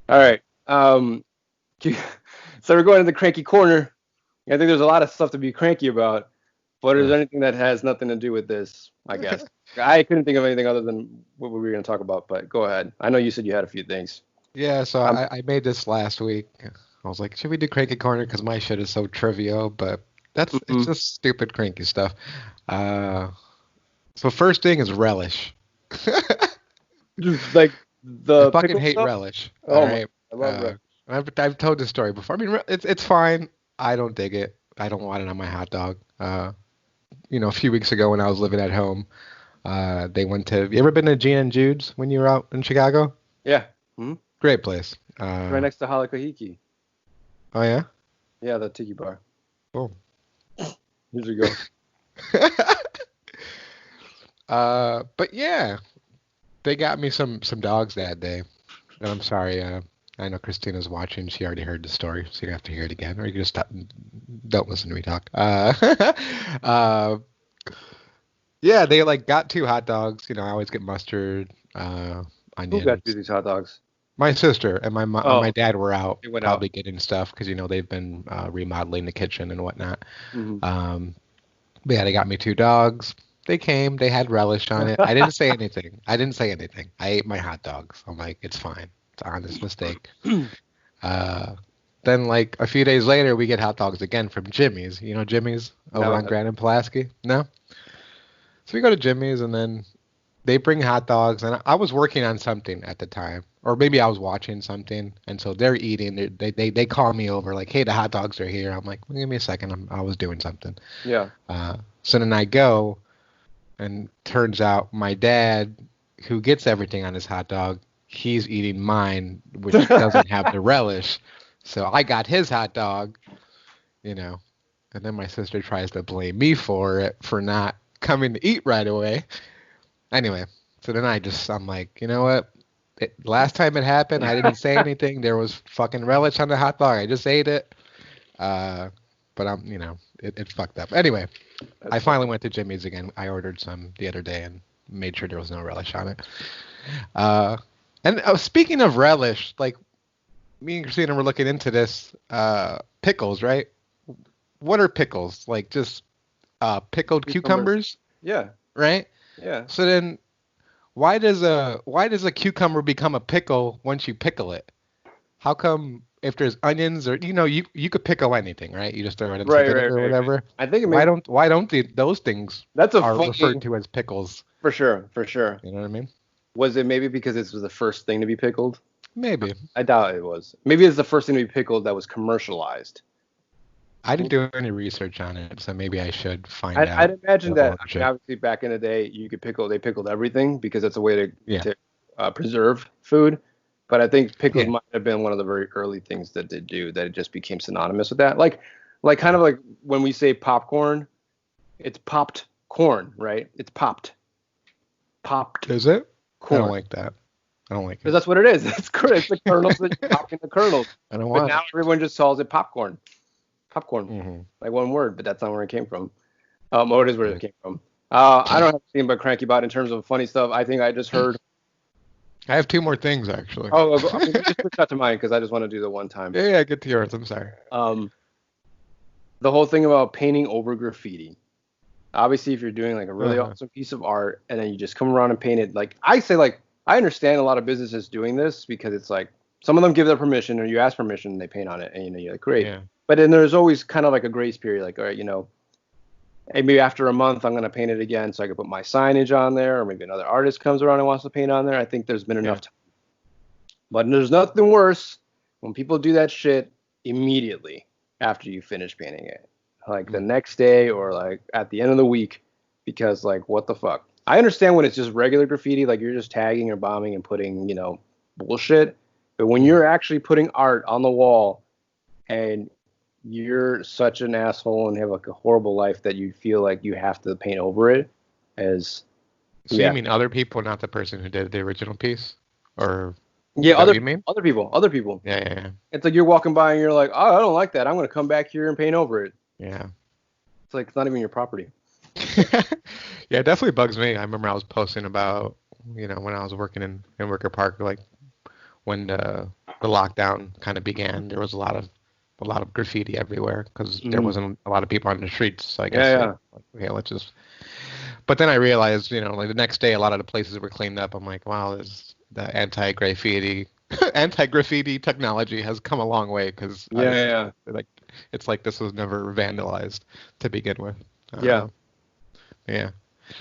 All right. So we're going to the cranky corner. I think there's a lot of stuff to be cranky about, but is there anything that has nothing to do with this? I guess I couldn't think of anything other than what we were going to talk about. But go ahead. I know you said you had a few things. Yeah. So I made this last week. I was like, should we do cranky corner? Because my shit is so trivial, but it's just stupid cranky stuff. So first thing is relish. Just like The I fucking hate stuff? relish. Oh All my, right. I love relish. I've told this story before. I mean, it's fine. I don't dig it. I don't want it on my hot dog. A few weeks ago when I was living at home, they went to. You ever been to Gene and Jude's when you were out in Chicago? Yeah. Hmm? Great place. Right next to Halakahiki. Oh yeah. Yeah, the tiki bar. Oh. Here you go. But yeah, they got me some dogs that day. And I'm sorry. I know Christina's watching. She already heard the story, so you have to hear it again, or you can just stop. Don't listen to me talk. Yeah, they like got 2 hot dogs. I always get mustard, Who onions. got you these hot dogs? My sister and my dad were out probably getting stuff because they've been remodeling the kitchen and whatnot. Mm-hmm. But yeah, they got me 2 dogs. They came. They had relish on it. I didn't say anything. I ate my hot dogs. I'm like, it's fine. It's an honest mistake. Then like a few days later, we get hot dogs again from Jimmy's. You know Jimmy's over on Grand and Pulaski? No? So we go to Jimmy's and then they bring hot dogs. And I was working on something at the time. Or maybe I was watching something. And so they're eating. They call me over like, hey, the hot dogs are here. I'm like, well, give me a second. I was doing something. Yeah. So then I go. And turns out my dad, who gets everything on his hot dog, he's eating mine, which doesn't have the relish. So I got his hot dog, and then my sister tries to blame me for it, for not coming to eat right away. Anyway, so then I'm like, you know what? Last time it happened, I didn't say anything. There was fucking relish on the hot dog. I just ate it. But it fucked up. Anyway, I finally went to Jimmy's again. I ordered some the other day and made sure there was no relish on it. And speaking of relish, like me and Christina were looking into this, pickles, right? What are pickles? Like just pickled cucumbers? Yeah. Right? Yeah. So then why does a cucumber become a pickle once you pickle it? How come if there's onions or you could pickle anything, right? You just throw it in vinegar or whatever. Right. I think why don't those things are referred to as pickles? For sure. You know what I mean? Was it maybe because this was the first thing to be pickled? Maybe. I doubt it was. Maybe it's the first thing to be pickled that was commercialized. I didn't do any research on it, so maybe I should find out. I'd imagine that obviously back in the day you could they pickled everything because it's a way to preserve food. But I think pickles might have been one of the very early things that they do, that it just became synonymous with that. Like kind of like when we say popcorn, it's popped corn, right? It's popped. Popped. Is it? Corn. I don't like that. I don't like it. Because that's what it is. It's the kernels that you're popping the kernels. I don't want it. But now everyone just calls it popcorn. Popcorn. Mm-hmm. Like one word, but that's not where it came from. Or it is where it came from. I don't have anything but cranky about in terms of funny stuff. I think I just heard. I have 2 more things, actually. Oh, I mean, just switch out to mine because I just want to do the one time. Yeah, get to yours. I'm sorry. The whole thing about painting over graffiti. Obviously, if you're doing like a really awesome piece of art and then you just come around and paint it, like I say, like I understand a lot of businesses doing this because it's like some of them give their permission or you ask permission and they paint on it and you're like, great. Yeah. But then there's always kind of like a grace period, like, all right, hey, maybe after a month I'm going to paint it again so I can put my signage on there, or maybe another artist comes around and wants to paint on there. I think there's been enough time. But there's nothing worse when people do that shit immediately after you finish painting it. Like the next day or like at the end of the week, because like, what the fuck? I understand when it's just regular graffiti, like you're just tagging or bombing and putting, bullshit. But when you're actually putting art on the wall and you're such an asshole and have like a horrible life that you feel like you have to paint over it So you mean other people, not the person who did the original piece? Or other people. Yeah. It's like you're walking by and you're like, oh, I don't like that. I'm going to come back here and paint over it. Yeah. It's like it's not even your property. Yeah, it definitely bugs me. I remember I was posting about, when I was working in Wicker Park, like when the lockdown kind of began, there was a lot of graffiti everywhere because there wasn't a lot of people on the streets. So I guess let's just. But then I realized, like the next day, a lot of the places were cleaned up. I'm like, wow, the anti-graffiti technology has come a long way because like it's like this was never vandalized to begin with. Yeah.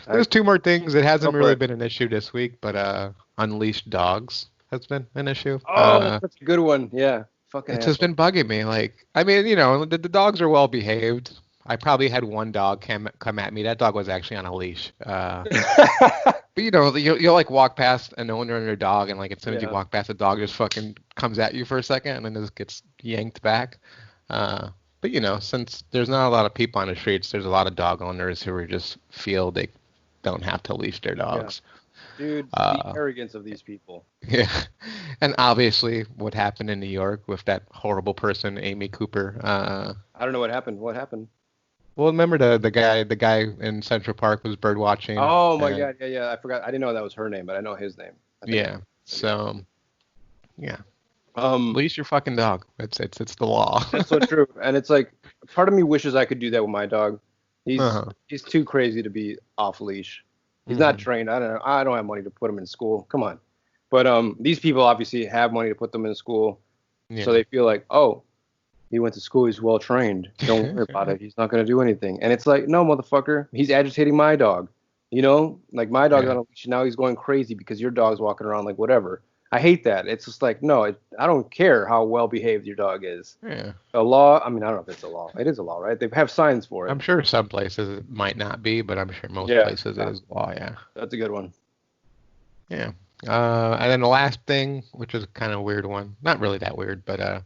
There's 2 more things. It hasn't really been an issue this week, but unleashed dogs. has been an issue. Oh, that's a good one. Yeah. Fucking it's asshole. Just been bugging me. Like, I mean, the dogs are well behaved. I probably had one dog come at me. That dog was actually on a leash. But you'll like walk past an owner and their dog, and like as soon as you walk past, the dog just fucking comes at you for a second, and then just gets yanked back. But since there's not a lot of people on the streets, there's a lot of dog owners who just feel they don't have to leash their dogs. Yeah. Dude, the arrogance of these people. Yeah, and obviously what happened in New York with that horrible person, Amy Cooper. I don't know what happened. What happened? Well, remember the guy in Central Park was bird watching. Oh my God, yeah, I forgot. I didn't know that was her name, but I know his name. Yeah. So, yeah. Leash your fucking dog. It's the law. That's so true. And it's like, part of me wishes I could do that with my dog. He's too crazy to be off leash. He's not trained. I don't have money to put him in school. Come on. But these people obviously have money to put them in school, so they feel like, oh, he went to school. He's well trained. Don't worry about it. He's not gonna do anything. And it's like, no, motherfucker. He's agitating my dog. Like my dog's on a leash. Now he's going crazy because your dog's walking around like whatever. I hate that. It's just like, no, I don't care how well behaved your dog is. Yeah. A law. I mean, I don't know if it's a law. It is a law, right? They have signs for it. I'm sure some places it might not be, but I'm sure most places it is law. Yeah. That's a good one. Yeah. And then the last thing, which is kind of a weird one, not really that weird, but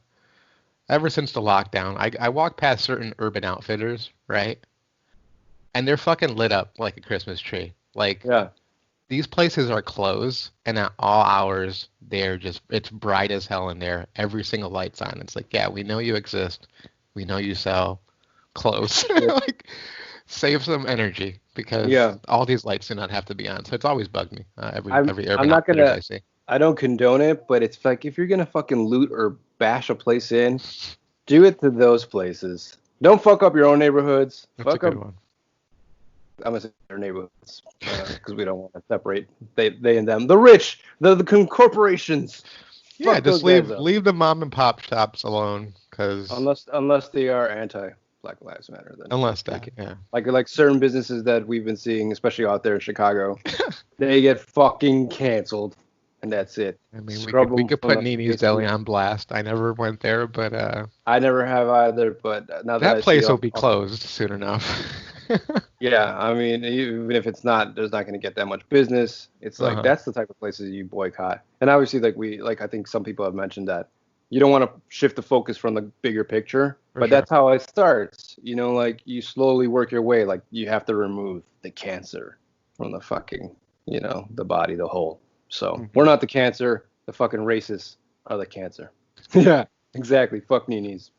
ever since the lockdown, I walk past certain Urban Outfitters, right? And they're fucking lit up like a Christmas tree. Like, these places are closed, and at all hours, it's bright as hell in there. Every single light's on. It's like, yeah, we know you exist. We know you sell clothes. Like, save some energy, because all these lights do not have to be on. So it's always bugged me. Every Urban Outfitters I see. I don't condone it, but it's like, if you're gonna fucking loot or bash a place in, do it to those places. Don't fuck up your own neighborhoods. That's a good one. I'm gonna say their neighborhoods because we don't want to separate they and them. The rich, the corporations. Yeah, just leave the mom and pop shops alone, because unless they are anti Black Lives Matter, then like certain businesses that we've been seeing, especially out there in Chicago, they get fucking canceled, and that's it. I mean, we could put Nini's Deli on blast. I never went there, but I never have either. But now that place will be closed soon enough. Yeah, I mean, even if there's not going to get that much business. It's like that's the type of places you boycott. And obviously, I think some people have mentioned that you don't want to shift the focus from the bigger picture, but that's how it starts. Like, you slowly work your way. Like, you have to remove the cancer from the fucking, the body, the whole. So we're not the cancer. The fucking racists are the cancer. Yeah, exactly. Fuck Nini's.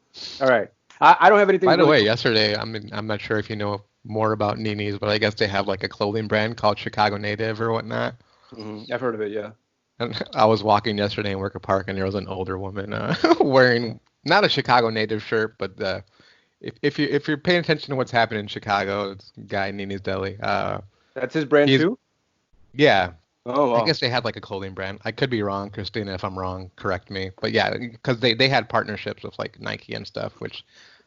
All right. I don't have anything. By the way, yesterday, I'm not sure if you know more about Nini's, but I guess they have like a clothing brand called Chicago Native or whatnot. Mm-hmm. I've heard of it, yeah. And I was walking yesterday in Wicker Park, and there was an older woman wearing not a Chicago Native shirt, but if you're paying attention to what's happening in Chicago, it's a guy Nini's Deli. That's his brand too? Yeah. Oh, wow. I guess they had like a clothing brand. I could be wrong, Christina. If I'm wrong, correct me. But yeah, because they had partnerships with like Nike and stuff, which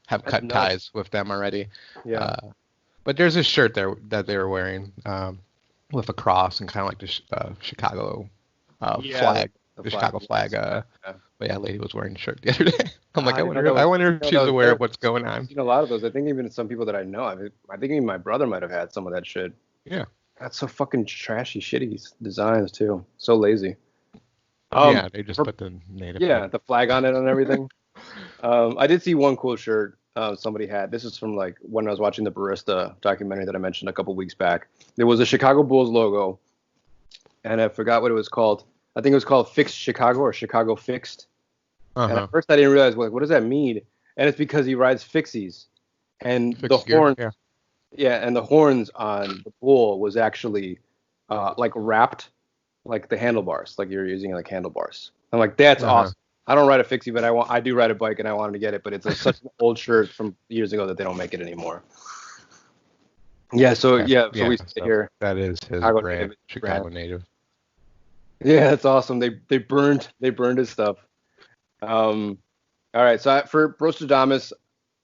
have cut ties with them already. Yeah. But there's this shirt there that they were wearing with a cross and kind of like the Chicago flag, the Chicago flag. But yeah, a lady was wearing a shirt the other day. I'm like, I wonder if she's aware of what's going on. I've seen a lot of those. I think even some people that I know. I think even my brother might have had some of that shit. Yeah. That's so fucking trashy, shitty designs too. So lazy. Yeah, they just put the native. Yeah, the flag on it and everything. I did see one cool shirt somebody had. This is from like when I was watching the Barista documentary that I mentioned a couple weeks back. There was a Chicago Bulls logo, and I forgot what it was called. I think it was called Fixed Chicago or Chicago Fixed. And at first I didn't realize, like, what does that mean? And it's because he rides fixies, and the horn. Yeah, and the horns on the bull was actually like wrapped like the handlebars, like you're using like handlebars. I'm like, that's awesome. I don't ride a fixie, but I do ride a bike, and I wanted to get it, but it's such an old shirt from years ago that they don't make it anymore. Yeah, so we sit here. That is his brand, Chicago Native. Yeah, that's awesome. They burned his stuff. All right, so for Brostradamus,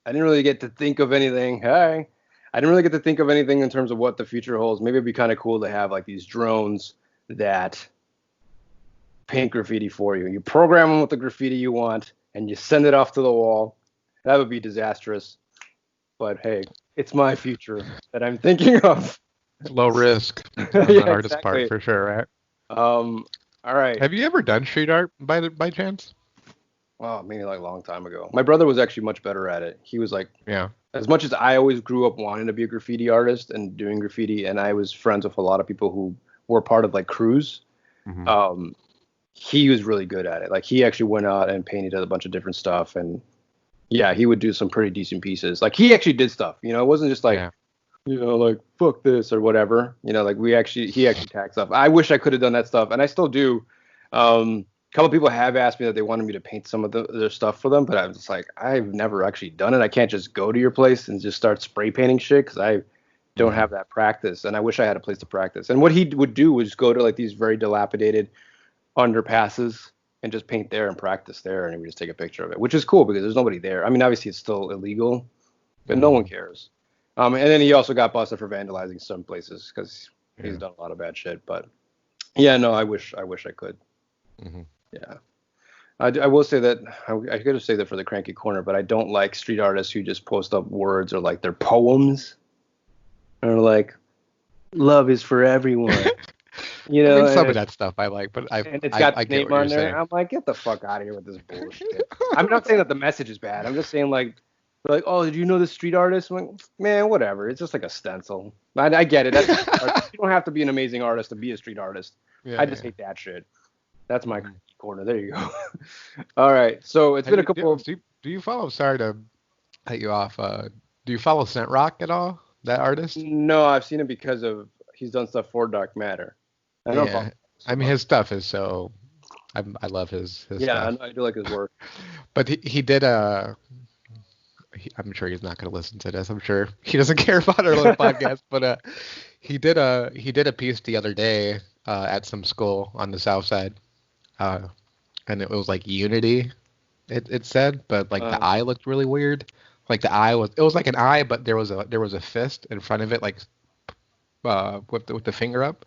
I didn't really get to think of anything. I didn't really get to think of anything in terms of what the future holds. Maybe it'd be kind of cool to have like these drones that paint graffiti for you. You program them with the graffiti you want, and you send it off to the wall. That would be disastrous. But hey, it's my future that I'm thinking of. Low risk on Yeah, the artist's part for sure, right? All right. Have you ever done street art by chance? Oh, maybe like a long time ago. My brother was actually much better at it. He was like, yeah. As much as I always grew up wanting to be a graffiti artist and doing graffiti, and I was friends with a lot of people who were part of like crews. Mm-hmm. He was really good at it. Like he actually went out and painted a bunch of different stuff, and yeah, he would do some pretty decent pieces. Like he actually did stuff. It wasn't just like, like fuck this or whatever. Like he actually tagged stuff. I wish I could have done that stuff, and I still do. A couple people have asked me that they wanted me to paint some of their stuff for them, but I was just like, I've never actually done it. I can't just go to your place and just start spray painting shit because I don't have that practice, and I wish I had a place to practice. And what he would do was go to like these very dilapidated underpasses and just paint there and practice there, and he would just take a picture of it, which is cool because there's nobody there. I mean, obviously it's still illegal, but no one cares. And then he also got busted for vandalizing some places because he's done a lot of bad shit. But yeah, no, I wish I could. Mm-hmm. Yeah. I will say that I could have said that for the Cranky Corner, but I don't like street artists who just post up words or like their poems or like love is for everyone. I mean, some of that stuff I like, but it's got the name on there. Saying. I'm like, get the fuck out of here with this bullshit. I'm not saying that the message is bad. I'm just saying like, oh, did you know this street artist? I'm like, man, whatever. It's just like a stencil. I get it. You don't have to be an amazing artist to be a street artist. I just hate that shit. That's my corner. There you go. All right. So it's been a couple. Do you follow? Sorry to cut you off. Do you follow Scent Rock at all? That artist? No, I've seen him because he's done stuff for Dark Matter. I mean, his stuff is so. I love his stuff. Yeah, I do like his work. But he did I'm sure he's not going to listen to this. I'm sure he doesn't care about our little podcast. But he did a piece the other day at some school on the south side, and it was like Unity. It said, but like the eye looked really weird. Like the eye was like an eye, but there was a fist in front of it, like with the finger up.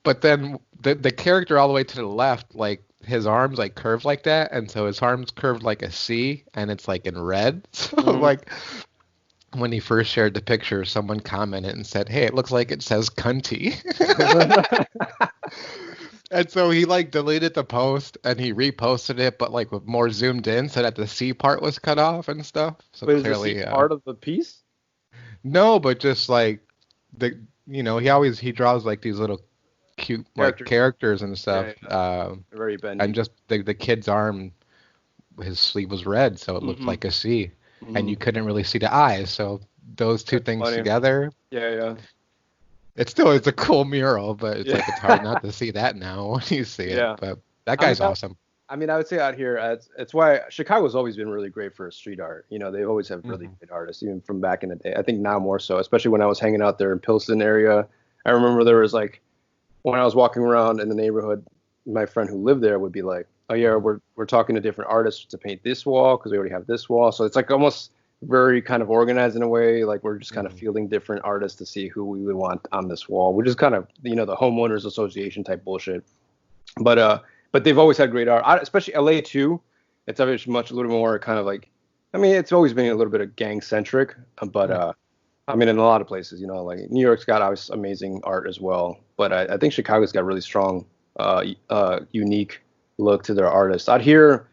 But then the character all the way to the left, like his arms like curved like that, and so his arms curved like a C, and it's like in red. So like when he first shared the picture, someone commented and said, "Hey, it looks like it says cunty." And so he like deleted the post and he reposted it, but like with more zoomed in, so that the C part was cut off and stuff. So but clearly, is the C part of the piece? No, but just like he draws like these little cute like characters and stuff. Very bendy. And just the kid's arm, his sleeve was red, so it looked like a C, and you couldn't really see the eyes. So those two things together. Yeah. It's a cool mural, but it's like it's hard not to see that now when you see it. But that guy's awesome. I mean, I would say out here, it's why Chicago's always been really great for street art. They always have really great artists, even from back in the day. I think now more so, especially when I was hanging out there in Pilsen area. I remember there was like, when I was walking around in the neighborhood, my friend who lived there would be like, oh yeah, we're talking to different artists to paint this wall because we already have this wall. So it's like almost very kind of organized in a way. Like we're just kind of fielding different artists to see who we would want on this wall, which is kind of, the homeowners association type bullshit. But they've always had great art, especially LA too. It's obviously a little more kind of like, I mean, it's always been a little bit of gang centric, but I mean, in a lot of places, like New York's got obviously amazing art as well. But I think Chicago's got really strong, unique look to their artists. Out here,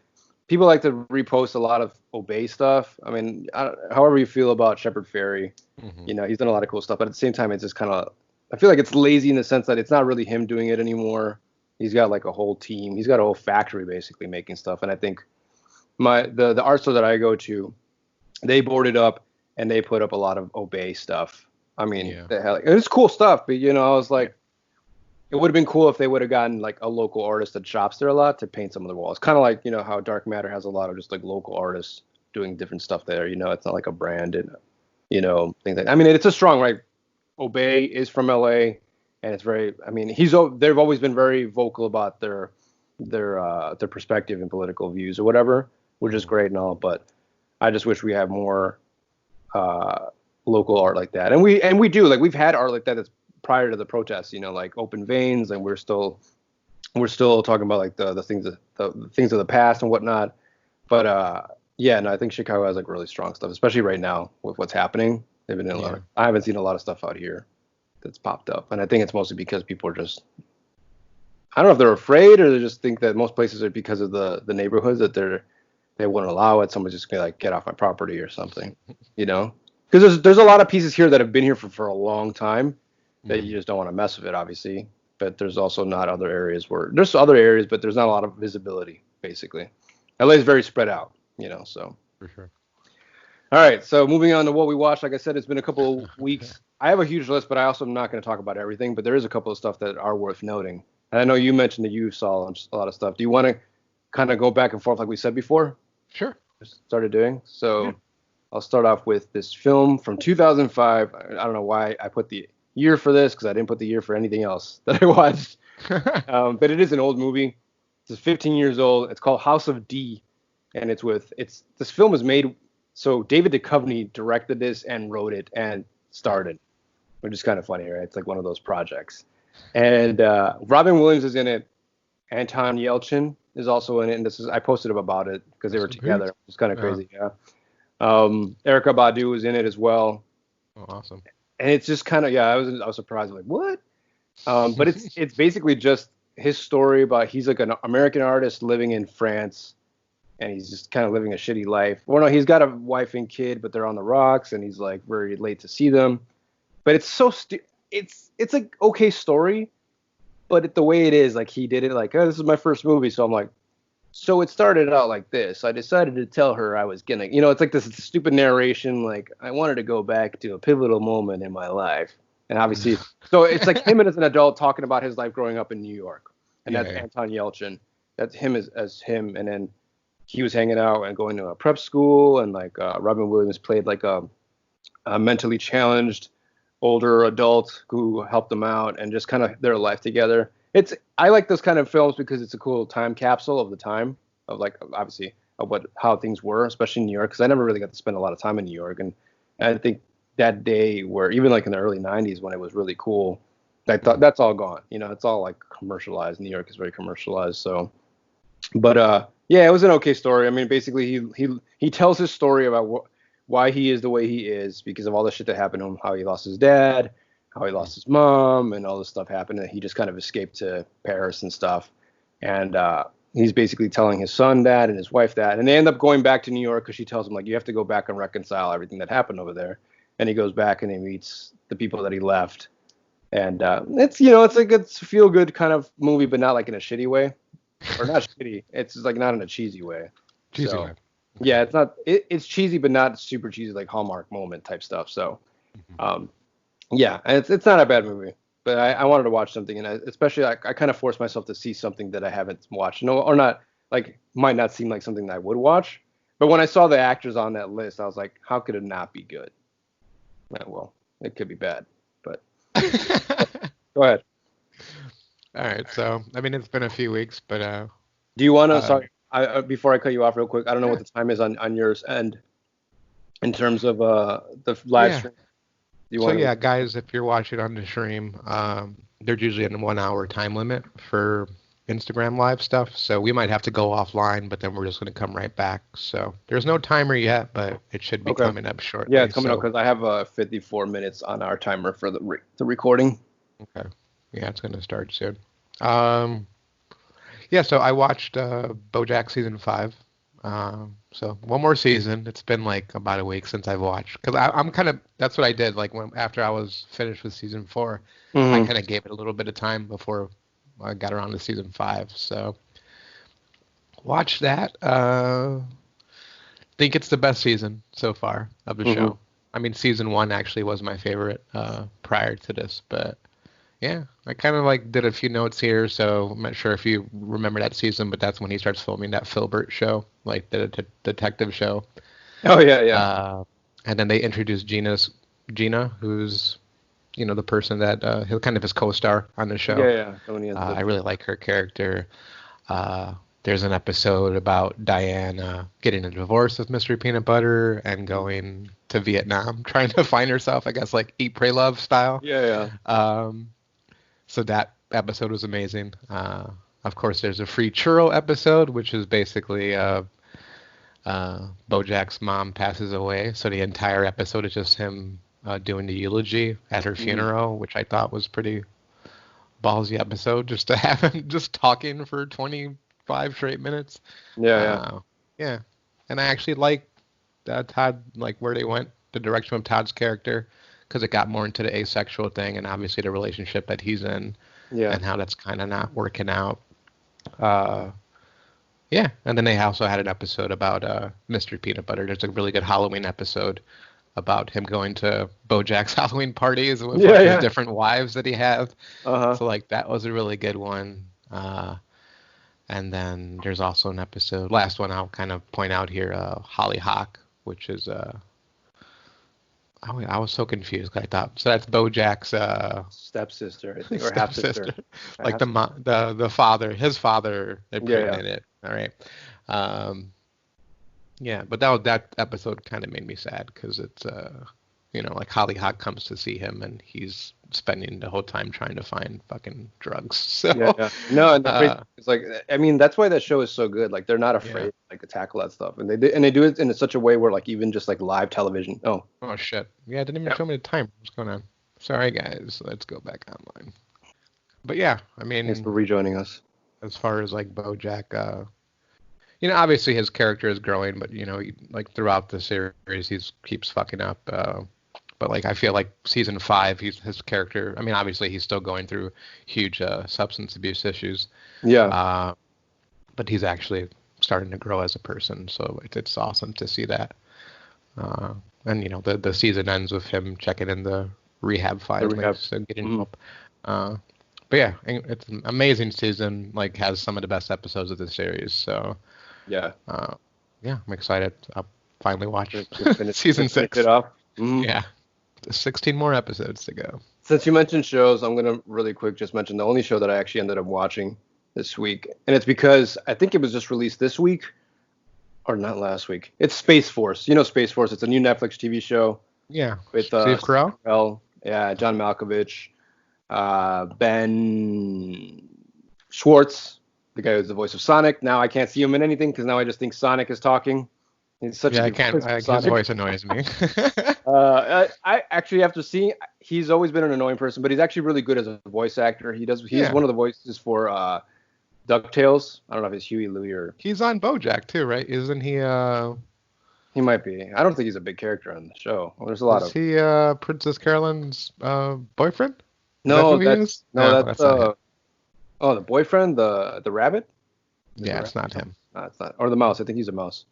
people like to repost a lot of Obey stuff. I mean, however you feel about Shepard Fairey, he's done a lot of cool stuff. But at the same time, it's just kind of, I feel like it's lazy in the sense that it's not really him doing it anymore. He's got like a whole team. He's got a whole factory basically making stuff. And I think the art store that I go to, they boarded up and they put up a lot of Obey stuff. I mean, it's cool stuff. But, I was like, it would have been cool if they would have gotten like a local artist that shops there a lot to paint some of the walls. Kind of like, how Dark Matter has a lot of just like local artists doing different stuff there. It's not like a branded, thing. I mean, it's a strong, right? Obey is from LA. And it's very, I mean, they've always been very vocal about their perspective and political views or whatever, which is great and all. But I just wish we had more local art like that. And we do, like, we've had art like that that's prior to the protests, like open veins, and we're still talking about like the things of the past and whatnot. But yeah, no, I think Chicago has like really strong stuff, especially right now with what's happening. They've been in a lot I haven't seen a lot of stuff out here that's popped up, and I think it's mostly because people are just, I don't know if they're afraid or they just think that most places are because of the neighborhoods that they wouldn't allow it. Someone's just gonna like get off my property or something, because there's a lot of pieces here that have been here for a long time that you just don't want to mess with it, obviously. But there's also not other areas there's other areas, but there's not a lot of visibility, basically. LA is very spread out, so. For sure. All right, so moving on to what we watched. Like I said, it's been a couple weeks. I have a huge list, but I also am not going to talk about everything. But there is a couple of stuff that are worth noting. And I know you mentioned that you saw a lot of stuff. Do you want to kind of go back and forth like we said before? Sure. Just started doing. So I'll start off with this film from 2005. I don't know why I put the year for this, because I didn't put the year for anything else that I watched. But it is an old movie. It's 15 years old. It's called House of D, and this film was made. So David Duchovny directed this and wrote it and starred, which is kind of funny, right? It's like one of those projects. And Robin Williams is in it. Anton Yelchin is also in it. And I posted about it because they were together. It's kind of crazy, yeah. Erykah Badu is in it as well. Oh, awesome. And it's just kind of, I was surprised. Like, what? But it's basically just his story about, he's like an American artist living in France. And he's just kind of living a shitty life. Well, no, he's got a wife and kid, but they're on the rocks, and he's like very late to see them. But it's so it's an okay story, but the way it is, like he did it, like, oh, this is my first movie, so I'm like, so it started out like this. I decided to tell her I was gonna, it's like this stupid narration, like I wanted to go back to a pivotal moment in my life, and obviously, so it's like him as an adult talking about his life growing up in New York, and that's Anton Yelchin. That's him as him, and then he was hanging out and going to a prep school, and like Robin Williams played like a mentally challenged older adult who helped them out, and just kind of their life together. I like those kind of films because it's a cool time capsule of the time of, like, obviously of how things were, especially in New York, because I never really got to spend a lot of time in New York, and I think that day where even like in the early 90s when it was really cool, I thought that's all gone. It's all like commercialized. New York is very commercialized, so. But yeah, it was an okay story. I mean, basically, he tells his story about why he is the way he is because of all the shit that happened to him, how he lost his dad, how he lost his mom, and all this stuff happened, and he just kind of escaped to Paris and stuff. And he's basically telling his son that and his wife that, and they end up going back to New York because she tells him, like, you have to go back and reconcile everything that happened over there. And he goes back and he meets the people that he left. And it's like it's a feel good kind of movie, but not like in a shitty way. Or not shitty. It's like not in a cheesy way. Cheesy way. Yeah, it's not. It's cheesy, but not super cheesy, like Hallmark moment type stuff. So, yeah, it's not a bad movie. But I wanted to watch something, and especially I kind of forced myself to see something that I haven't watched, or not, like, might not seem like something that I would watch. But when I saw the actors on that list, I was like, how could it not be good? Well, it could be bad, but go ahead. All right, so I mean, it's been a few weeks, but do you want to? Sorry, before I cut you off real quick, I don't know what the time is on yours end in terms of the live stream. Guys, if you're watching on the stream, there's usually a 1 hour time limit for Instagram live stuff, so we might have to go offline, but then we're just going to come right back. So there's no timer yet, but it should be coming up shortly. Yeah, it's coming up because I have 54 minutes on our timer for the recording. Okay. Yeah, it's going to start soon. So I watched BoJack season 5. So one more season. It's been like about a week since I've watched, because I'm kind of, that's what I did. Like after I was finished with season 4, I kind of gave it a little bit of time before I got around to season 5. So watch that. Think it's the best season so far of the show. I mean, season 1 actually was my favorite prior to this, but. Yeah, I kind of like did a few notes here, so I'm not sure if you remember that season, but that's when he starts filming that Filbert show, like the detective show. Oh, yeah. And then they introduced Gina, who's, the person that he'll kind of his co-star on the show. Yeah. I really like her character. There's an episode about Diane getting a divorce with Mr. Peanut Butter and going to Vietnam, trying to find herself, I guess, like Eat, Pray, Love style. Yeah. So that episode was amazing. Of course, there's a free churro episode, which is basically Bojack's mom passes away, so the entire episode is just him doing the eulogy at her funeral, which I thought was pretty ballsy episode, just to have him just talking for 25 straight minutes. Yeah. And I actually like Todd, like where they went, the direction of Todd's character, because it got more into the asexual thing and obviously the relationship that he's in, and how that's kind of not working out. And then they also had an episode about Mystery Peanut Butter. There's a really good Halloween episode about him going to Bojack's Halloween parties with his different wives that he had. So like that was a really good one. And then there's also an episode, last one I'll kind of point out here, Hollyhock, which is I was so confused. I thought so that's Bojack's stepsister, I think, or half sister. Like the father, his father, they put in it. All right. But that episode kind of made me sad because it's like Hollyhock comes to see him and he's spending the whole time trying to find fucking drugs. So no, and it's like, I mean, that's why that show is so good. Like they're not afraid to tackle that stuff, and they do it in such a way where like even just like live television. Oh shit. Yeah, it didn't even show me the time. What's going on? Sorry guys, let's go back online. But yeah, I mean, thanks for rejoining us. As far as like Bojack, obviously his character is growing, but like throughout the series he keeps fucking up. But like I feel like season 5, his character. I mean, obviously he's still going through huge substance abuse issues. Yeah. But he's actually starting to grow as a person, so it's awesome to see that. And the season ends with him checking in the rehab filings and getting help. But yeah, it's an amazing season. Like has some of the best episodes of the series. So I'm excited. I'll finally watch season 6. It off. Yeah. 16 more episodes to go. Since you mentioned shows, I'm going to really quick just mention the only show that I actually ended up watching this week. And it's because I think it was just released this week or not last week. It's Space Force. Space Force. It's a new Netflix TV show. Yeah. With Steve Carell. Yeah. John Malkovich. Ben Schwartz, the guy who's the voice of Sonic. Now I can't see him in anything because now I just think Sonic is talking. He's such a his voice annoys me. I actually have to see. He's always been an annoying person, but he's actually really good as a voice actor. He's one of the voices for DuckTales. I don't know if it's Huey, Louie, or he's on BoJack too, right? Isn't he? He might be. I don't think he's a big character on the show. There's a lot of. Is he Princess Carolyn's boyfriend? No, that's the boyfriend, the rabbit. It's not him. No, it's not. Or the mouse. I think he's a mouse.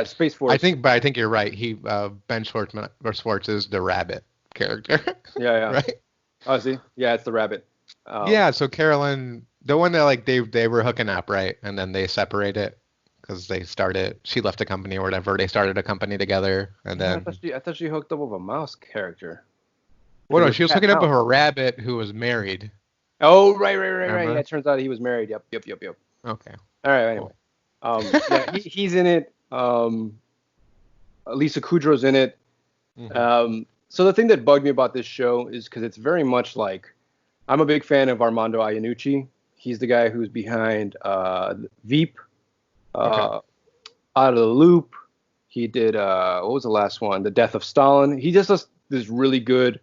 Space Force. I think you're right. He Ben Schwartz is the rabbit character. Yeah. Right? Oh, see? Yeah, it's the rabbit. So Carolyn, the one that like they were hooking up, right? And then they separated because she left the company or whatever. They started a company together, and then I thought she hooked up with a mouse character. Well, no, she was hooking up with a rabbit who was married. Oh, right. Yeah, it turns out he was married. Yep. Okay. All right. Anyway. He's in it. Lisa Kudrow's in it. So the thing that bugged me about this show is because it's very much like, I'm a big fan of Armando Iannucci. He's the guy who's behind Veep, Out of the Loop. He did, what was the last one? The Death of Stalin. He just does this really good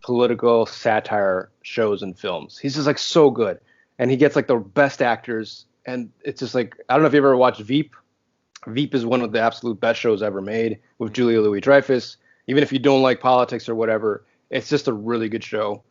political satire shows and films. He's just like so good. And he gets like the best actors. And it's just like, I don't know if you ever watched Veep. Veep is one of the absolute best shows ever made with Julia Louis-Dreyfus. Even if you don't like politics or whatever, it's just a really good show.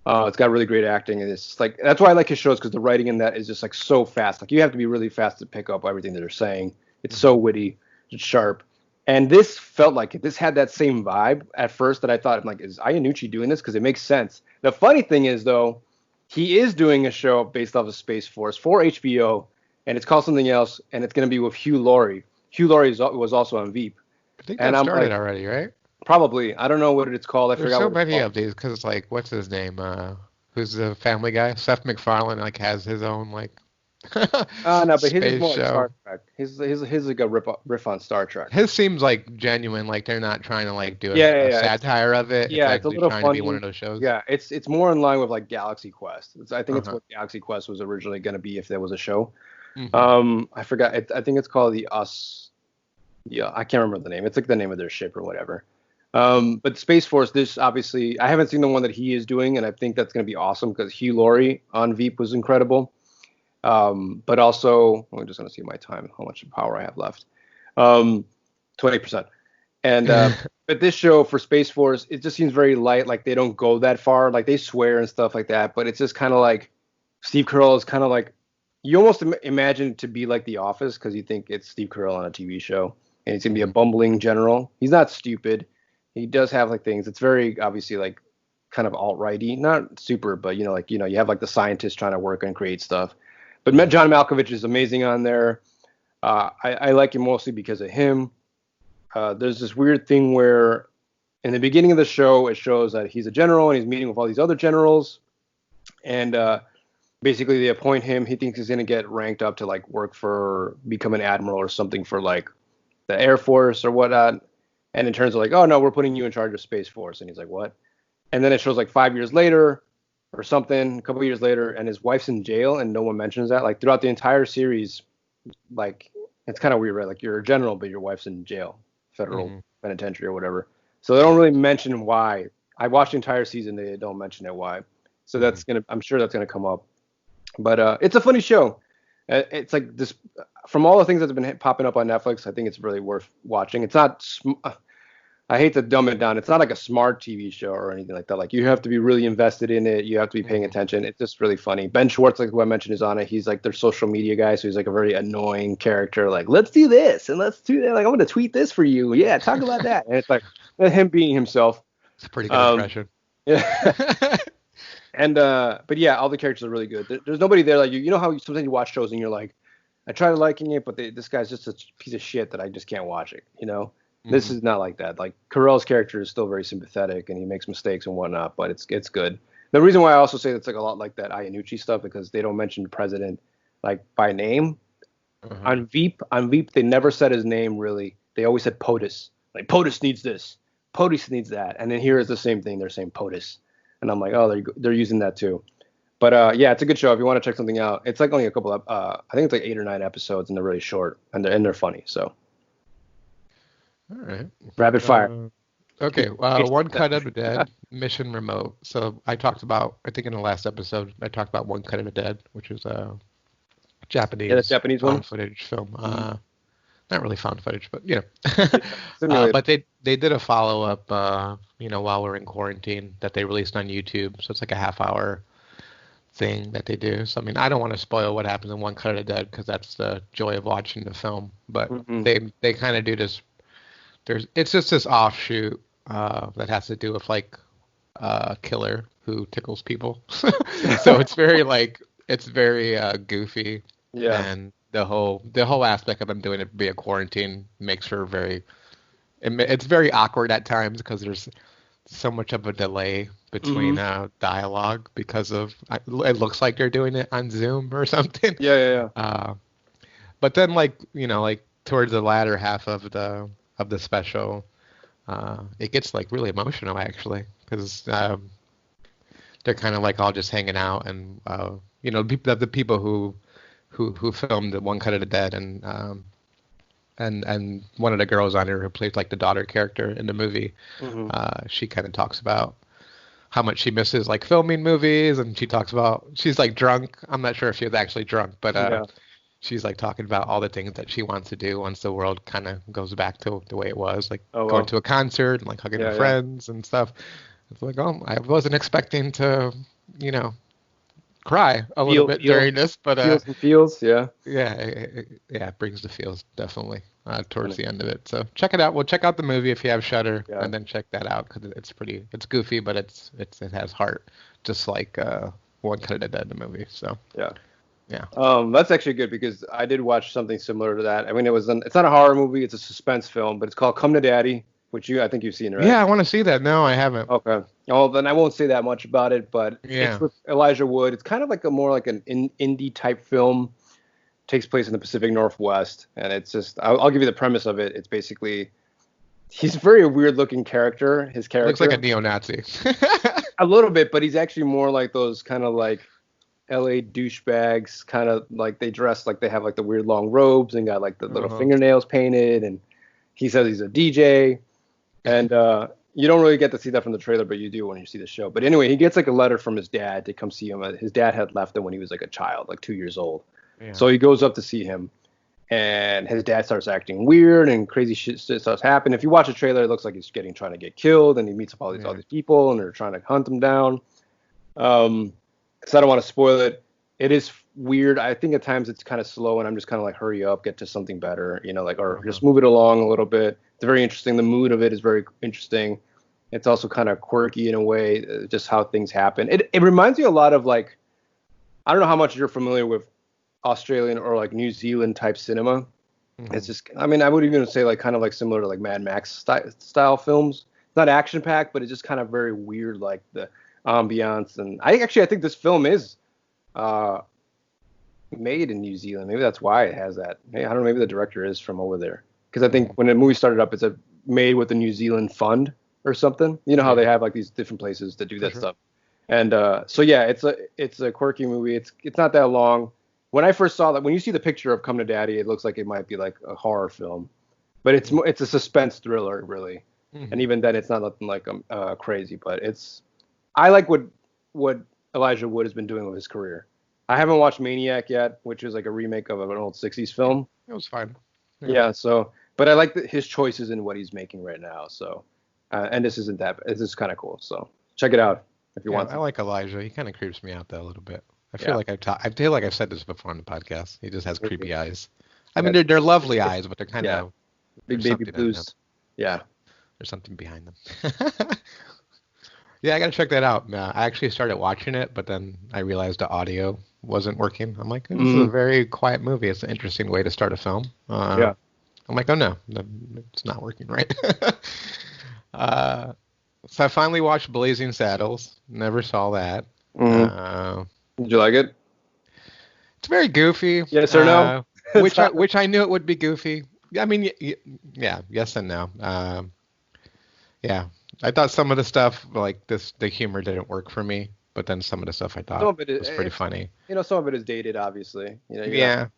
It's got really great acting, and it's just like, that's why I like his shows, because the writing in that is just like so fast. Like you have to be really fast to pick up everything that they're saying. It's so witty, it's sharp. And this felt like it. This had that same vibe at first that I thought, I'm like, is Iannucci doing this? Because it makes sense. The funny thing is, though, he is doing a show based off of Space Force for HBO, and it's called something else, and it's going to be with Hugh Laurie. Hugh Laurie was also on Veep. I think that started already, right? Probably. I don't know what it's called. There's so many of these, because it's like, what's his name? Who's the Family Guy? Seth MacFarlane has his own No, but his is space more like show. Star Trek. His like a riff on Star Trek. His seems like genuine, like they're not trying to like do Yeah, a yeah. satire of it. It's It's a actually little trying to be one funny. of those shows. Yeah, it's more in line with like Galaxy Quest. I think it's Uh-huh. what Galaxy Quest was originally going to be if there was a show. Hmm. I forgot. I think it's called the Us. Yeah, I can't remember the name. It's like the name of their ship or whatever. But Space Force, this obviously, I haven't seen the one that he is doing, and I think that's going to be awesome because Hugh Laurie on Veep was incredible. But also, I'm just going to see my time, how much power I have left. 20%. And but this show for Space Force, it just seems very light. Like they don't go that far. Like they swear and stuff like that. But it's just kind of like Steve Carell is kind of like you almost imagine it to be like The Office because you think it's Steve Carell on a TV show and he's gonna be a bumbling general. He's not stupid. He does have like things. It's very obviously like kind of alt-righty, not super, but you have like the scientists trying to work and create stuff. But John Malkovich is amazing on there. I like him mostly because of him. There's this weird thing where in the beginning of the show, it shows that he's a general and he's meeting with all these other generals. And basically, they appoint him. He thinks he's going to get ranked up to like become an admiral or something for like the Air Force or whatnot. And it turns out like, oh, no, we're putting you in charge of Space Force. And he's like, what? And then it shows like 5 years later or something, a couple of years later, and his wife's in jail and no one mentions that. Like throughout the entire series, like it's kind of weird, right? Like you're a general, but your wife's in jail, federal penitentiary or whatever. So they don't really mention why. I watched the entire season. They don't mention it why. So I'm sure that's gonna come up. But it's a funny show. It's like this from all the things that have been popping up on Netflix. I think it's really worth watching. It's not. I hate to dumb it down. It's not like a smart TV show or anything like that. Like you have to be really invested in it. You have to be paying attention. It's just really funny. Ben Schwartz, like who I mentioned, is on it. He's like their social media guy, so he's like a very annoying character. Like, let's do this and let's do that. Like, I'm gonna tweet this for you. Yeah, talk about that. And it's like him being himself. It's a pretty good impression. Yeah. And but yeah, all the characters are really good. There's nobody there like you know how sometimes you watch shows and you're like, I try liking it, but this guy's just a piece of shit that I just can't watch it. This is not like that. Like Carell's character is still very sympathetic and he makes mistakes and whatnot, but it's good. The reason why I also say it's like a lot like that Iannucci stuff because they don't mention the president like by name. On Veep, they never said his name really. They always said POTUS. Like POTUS needs this, POTUS needs that, and then here is the same thing. They're saying POTUS, and I'm like, oh, they're using that too. But yeah, it's a good show if you want to check something out. It's like only a couple of I think it's like 8 or 9 episodes, and they're really short, and they're funny. So. All right. Rapid fire. Okay. One Cut of the Dead, Mission Remote. So I think in the last episode, I talked about One Cut of the Dead, which is a Japanese found footage film. Not really found footage, but but they did a follow up, while we're in quarantine that they released on YouTube. So it's like a half-hour thing that they do. So I mean, I don't want to spoil what happens in One Cut of the Dead because that's the joy of watching the film. But they kind of do this. It's just this offshoot that has to do with like a killer who tickles people. So it's very goofy. Yeah. And the whole aspect of them doing it via quarantine makes for it's very awkward at times because there's so much of a delay between dialogue because of it looks like they're doing it on Zoom or something. Yeah. But then like towards the latter half of the special, it gets like really emotional actually because they're kind of like all just hanging out and the people who filmed the One Cut of the Dead and one of the girls on here who plays like the daughter character in the movie, she kind of talks about how much she misses like filming movies, and she talks about she's like drunk. I'm not sure if she was actually drunk, but she's like talking about all the things that she wants to do once the world kind of goes back to the way it was, like going to a concert and like hugging her friends and stuff. It's like, I wasn't expecting to, cry a little bit during this, but feels, yeah, it brings the feels definitely towards the end of it. So check it out. Well, check out the movie if you have Shudder, and then check that out because it's goofy, but it has heart, just like One Cut of the Dead, the movie. So yeah. Yeah. That's actually good because I did watch something similar to that. I mean, it's not a horror movie; it's a suspense film, but it's called Come to Daddy, which I think you've seen, right? Yeah, I want to see that. No, I haven't. Okay. Well, then I won't say that much about it, but it's with Elijah Wood. It's kind of like more like an indie type film. takes place in the Pacific Northwest, and it's just I'll give you the premise of it. It's basically he's a very weird looking character. His character looks like a neo-Nazi. A little bit, but he's actually more like those kind of like LA douchebags, kind of like they dress like they have like the weird long robes and got like the little fingernails painted, and he says he's a DJ, and you don't really get to see that from the trailer, but you do when you see the show. But anyway, he gets like a letter from his dad to come see him. His dad had left him when he was like a child, like 2 years old. Yeah. So he goes up to see him, and his dad starts acting weird and crazy shit starts happening. If you watch the trailer, it looks like he's trying to get killed, and he meets up all these people, and they're trying to hunt him down. So I don't want to spoil it. It is weird. I think at times it's kind of slow, and I'm just kind of like, hurry up, get to something better, or just move it along a little bit. It's very interesting. The mood of it is very interesting. It's also kind of quirky in a way, just how things happen. It reminds me a lot of like, I don't know how much you're familiar with Australian or like New Zealand type cinema. Mm-hmm. It's just, I mean, I would even say like kind of like similar to like Mad Max style films. It's not action packed, but it's just kind of very weird, like the ambiance. And I think this film is made in New Zealand. Maybe that's why it has that. I don't know. Maybe the director is from over there, because I think when the movie started up, it's made with the New Zealand Fund or something. You know how they have like these different places to do that stuff. And so yeah, it's a quirky movie. It's not that long. When I first saw that, when you see the picture of Come to Daddy, it looks like it might be like a horror film, but it's a suspense thriller really. Mm-hmm. And even then, it's not nothing like crazy. But I like what Elijah Wood has been doing with his career. I haven't watched Maniac yet, which is like a remake of an old 60s film. It was fine. Yeah, so, but I like his choices in what he's making right now. So, and this isn't that, this is kind of cool. So check it out if you want to. I like Elijah. He kind of creeps me out though a little bit. I feel like I feel like I've said this before on the podcast. He just has creepy eyes. I mean, they're lovely eyes, but they're kind of big baby blues. Yeah. There's something behind them. Yeah, I got to check that out. I actually started watching it, but then I realized the audio wasn't working. I'm like, this is a very quiet movie. It's an interesting way to start a film. I'm like, oh no, it's not working right. So I finally watched Blazing Saddles. Never saw that. Did you like it? It's very goofy. Yes or no? which I knew it would be goofy. I mean, yeah, yes and no. Yeah. I thought some of the stuff, like the humor didn't work for me, but then some of the stuff I thought was pretty funny. Some of it is dated, obviously. Yeah.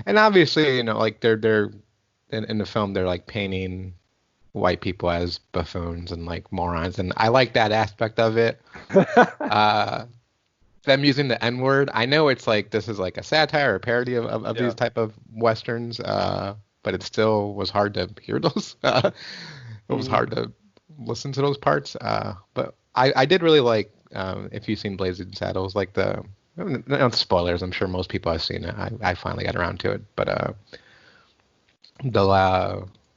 And obviously, like they're in the film, they're like painting white people as buffoons and like morons, and I like that aspect of it. Them using the N-word, I know it's like this is like a satire or a parody of these type of westerns, but it still was hard to hear those. It was hard to listen to those parts, but I did really like, if you've seen Blazing Saddles, like not spoilers, I'm sure most people have seen it. I finally got around to it, but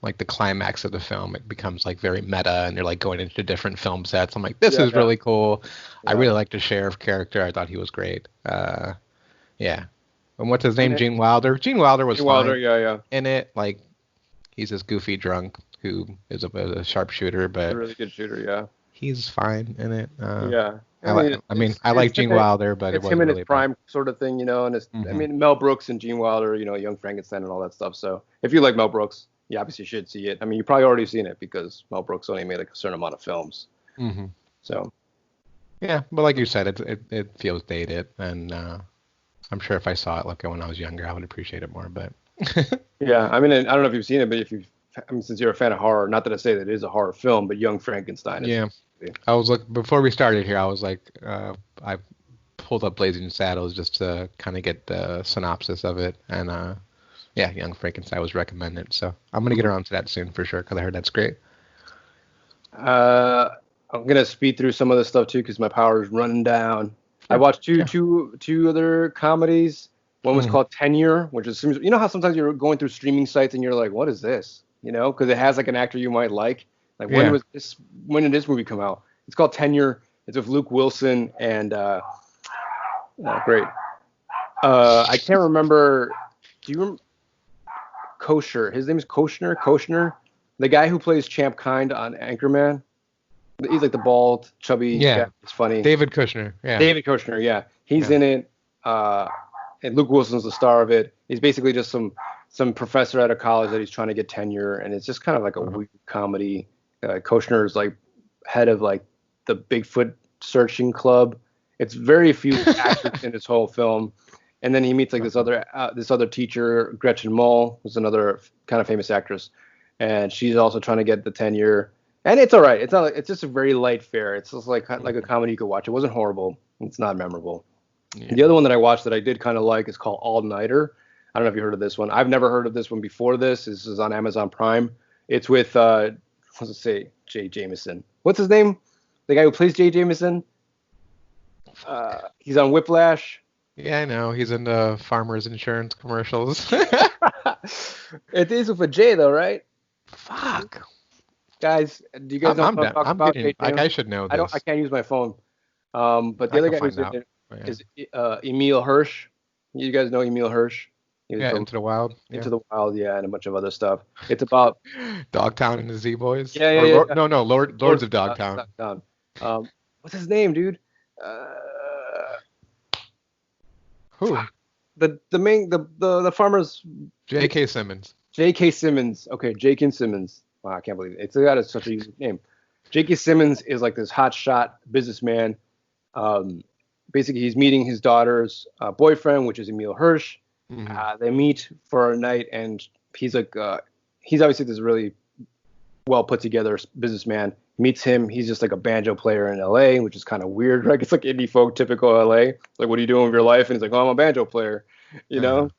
like the climax of the film, it becomes like very meta, and they're like going into different film sets. I'm like, this is really cool. I really like the sheriff character. I thought he was great. Yeah. And what's his name? Gene Wilder. Gene Wilder was fine in it. Like, he's this goofy drunk who is a sharpshooter, but a really good shooter. Yeah. He's fine in it. I like Gene Wilder, but it wasn't him in really his prime sort of thing, and it's, I mean, Mel Brooks and Gene Wilder, Young Frankenstein and all that stuff. So if you like Mel Brooks, you obviously should see it. I mean, you probably already seen it because Mel Brooks only made like a certain amount of films. Mm-hmm. So. Yeah, but like you said, it feels dated, and I'm sure if I saw it like when I was younger, I would appreciate it more. But. Yeah, I mean, I don't know if you've seen it, but since you're a fan of horror, not that I say that it is a horror film, but Young Frankenstein is. Yeah. I was before we started here, I was like, I pulled up Blazing Saddles just to kind of get the synopsis of it, and Young Frankenstein was recommended, so I'm gonna get around to that soon for sure because I heard that's great. I'm gonna speed through some of the stuff too because my power is running down. I watched two other comedies. One was called Tenure, which is, how sometimes you're going through streaming sites and you're like, what is this? Because it has like an actor you might like. Like, when did this movie come out? It's called Tenure. It's with Luke Wilson and great. I can't remember. Do you remember Kosher? His name is Koshner, the guy who plays Champ Kind on Anchorman. He's like the bald, chubby. Yeah, it's funny. David Kushner. Yeah. David Kushner. Yeah, he's in it. and Luke Wilson's the star of it. He's basically just some professor at a college that he's trying to get tenure, and it's just kind of like a weird comedy. Kushner's like head of like the Bigfoot searching club. It's very few actors in this whole film, and then he meets like this other teacher, Gretchen Mol, who's another kind of famous actress, and she's also trying to get the tenure. And it's all right. It's not. It's just a very light fare. It's just like a comedy you could watch. It wasn't horrible. It's not memorable. Yeah. The other one that I watched that I did kind of like is called All Nighter. I don't know if you heard of this one. I've never heard of this one before this. This is on Amazon Prime. It's with what's it say? Jay Jameson. What's his name? The guy who plays Jay Jameson. He's on Whiplash. Yeah, I know. He's in the Farmers Insurance commercials. It is with a J though, right? Fuck. Guys, do you guys know what I'm talking about? Like, I should know this. I can't use my phone. But the other guy who's in it is Emil Hirsch. You guys know Emil Hirsch? Yeah, Into the Wild. Into the Wild, yeah, and a bunch of other stuff. It's about Dogtown and the Z Boys. Yeah. No, Lords of Dogtown. What's his name, dude? Who? The farmers. J.K. Simmons. J.K. Simmons. Okay, J.K. Simmons. Wow, I can't believe it. It's got such a unique name. J.K. Simmons is like this hotshot businessman. Basically, he's meeting his daughter's boyfriend, which is Emil Hirsch. Mm-hmm. They meet for a night, and he's like, he's obviously this really well put together businessman. Meets him. He's just like a banjo player in L.A., which is kind of weird. Like it's like indie folk, typical L.A. Like, what are you doing with your life? And he's like, oh, I'm a banjo player, you know.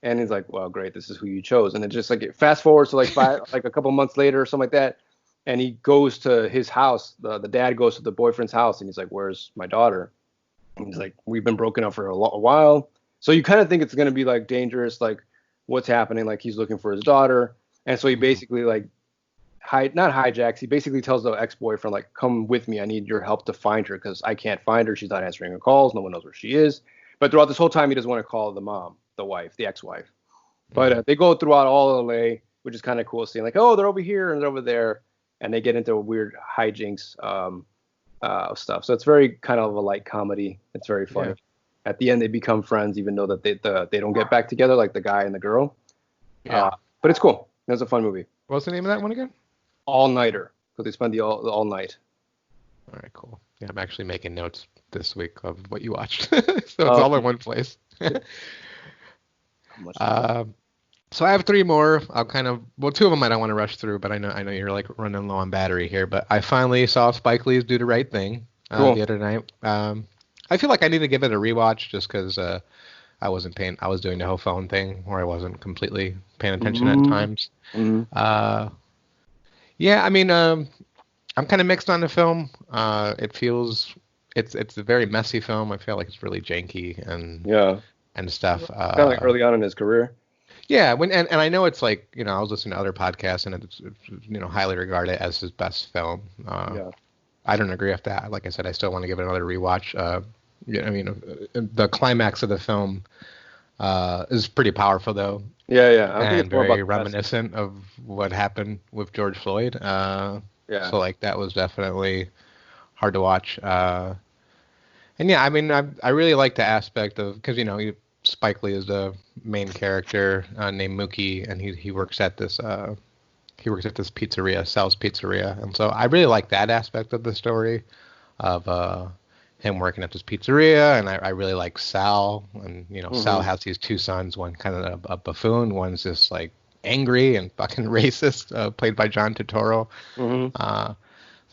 And he's like, well, great, this is who you chose. And then just like fast forward to like like a couple months later or something like that, and he goes to his house. The dad goes to the boyfriend's house, and he's like, where's my daughter? And he's like, we've been broken up for a while. So you kind of think it's gonna be like dangerous, like what's happening? Like he's looking for his daughter, and so he basically like not hijacks. He basically tells the ex-boyfriend like, come with me. I need your help to find her because I can't find her. She's not answering her calls. No one knows where she is. But throughout this whole time, he doesn't want to call the mom, the wife, the ex-wife. But they go throughout all LA, which is kind of cool seeing like, oh, they're over here and they're over there, and they get into weird hijinks stuff. So it's very kind of a light comedy. It's very funny. Yeah. At the end, they become friends, even though that they don't get back together, like the guy and the girl. Yeah. But it's cool. It was a fun movie. What's the name of that one again? All Nighter, because they spend the all night. All right, cool. Yeah, I'm actually making notes this week of what you watched, so it's all in one place. So I have three more. I'll two of them I don't want to rush through, but I know you're like running low on battery here. But I finally saw Spike Lee's Do the Right Thing the other night. I feel like I need to give it a rewatch just because I wasn't paying. I was doing the whole phone thing where I wasn't completely paying attention at times. Mm-hmm. Yeah, I mean, I'm kind of mixed on the film. It feels it's a very messy film. I feel like it's really janky and stuff. Kind of like early on in his career. Yeah, and I know it's like, I was listening to other podcasts and it's highly regarded as his best film. I don't agree with that. Like I said, I still want to give it another rewatch. The climax of the film is pretty powerful though. Yeah. And very reminiscent of what happened with George Floyd. So like that was definitely hard to watch. And yeah, I mean, I really like the aspect of, because Spike Lee is the main character named Mookie, and he works at this pizzeria, Sal's Pizzeria, and so I really like that aspect of the story of him working at this pizzeria, and I really like Sal, and Sal has these two sons, one kind of a buffoon, one's just like angry and fucking racist, played by John Turturro. So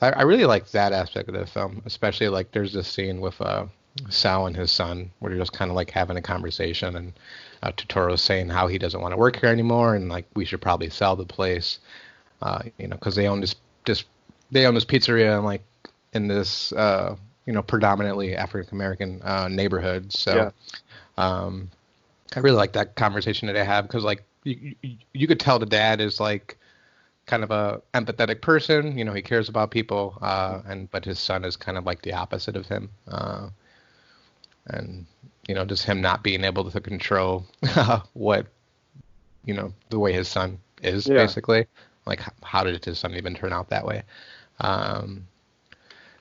I really like that aspect of the film, especially like there's this scene with Sal and his son where they're just kind of like having a conversation, and Turturro's saying how he doesn't want to work here anymore, and like we should probably sell the place, because they own this pizzeria and like in this predominantly African American neighborhood. So I really like that conversation that they have, because like you could tell the dad is like kind of a empathetic person, he cares about people, but his son is kind of like the opposite of him, and just him not being able to control what the way his son is, basically, like how did his son even turn out that way.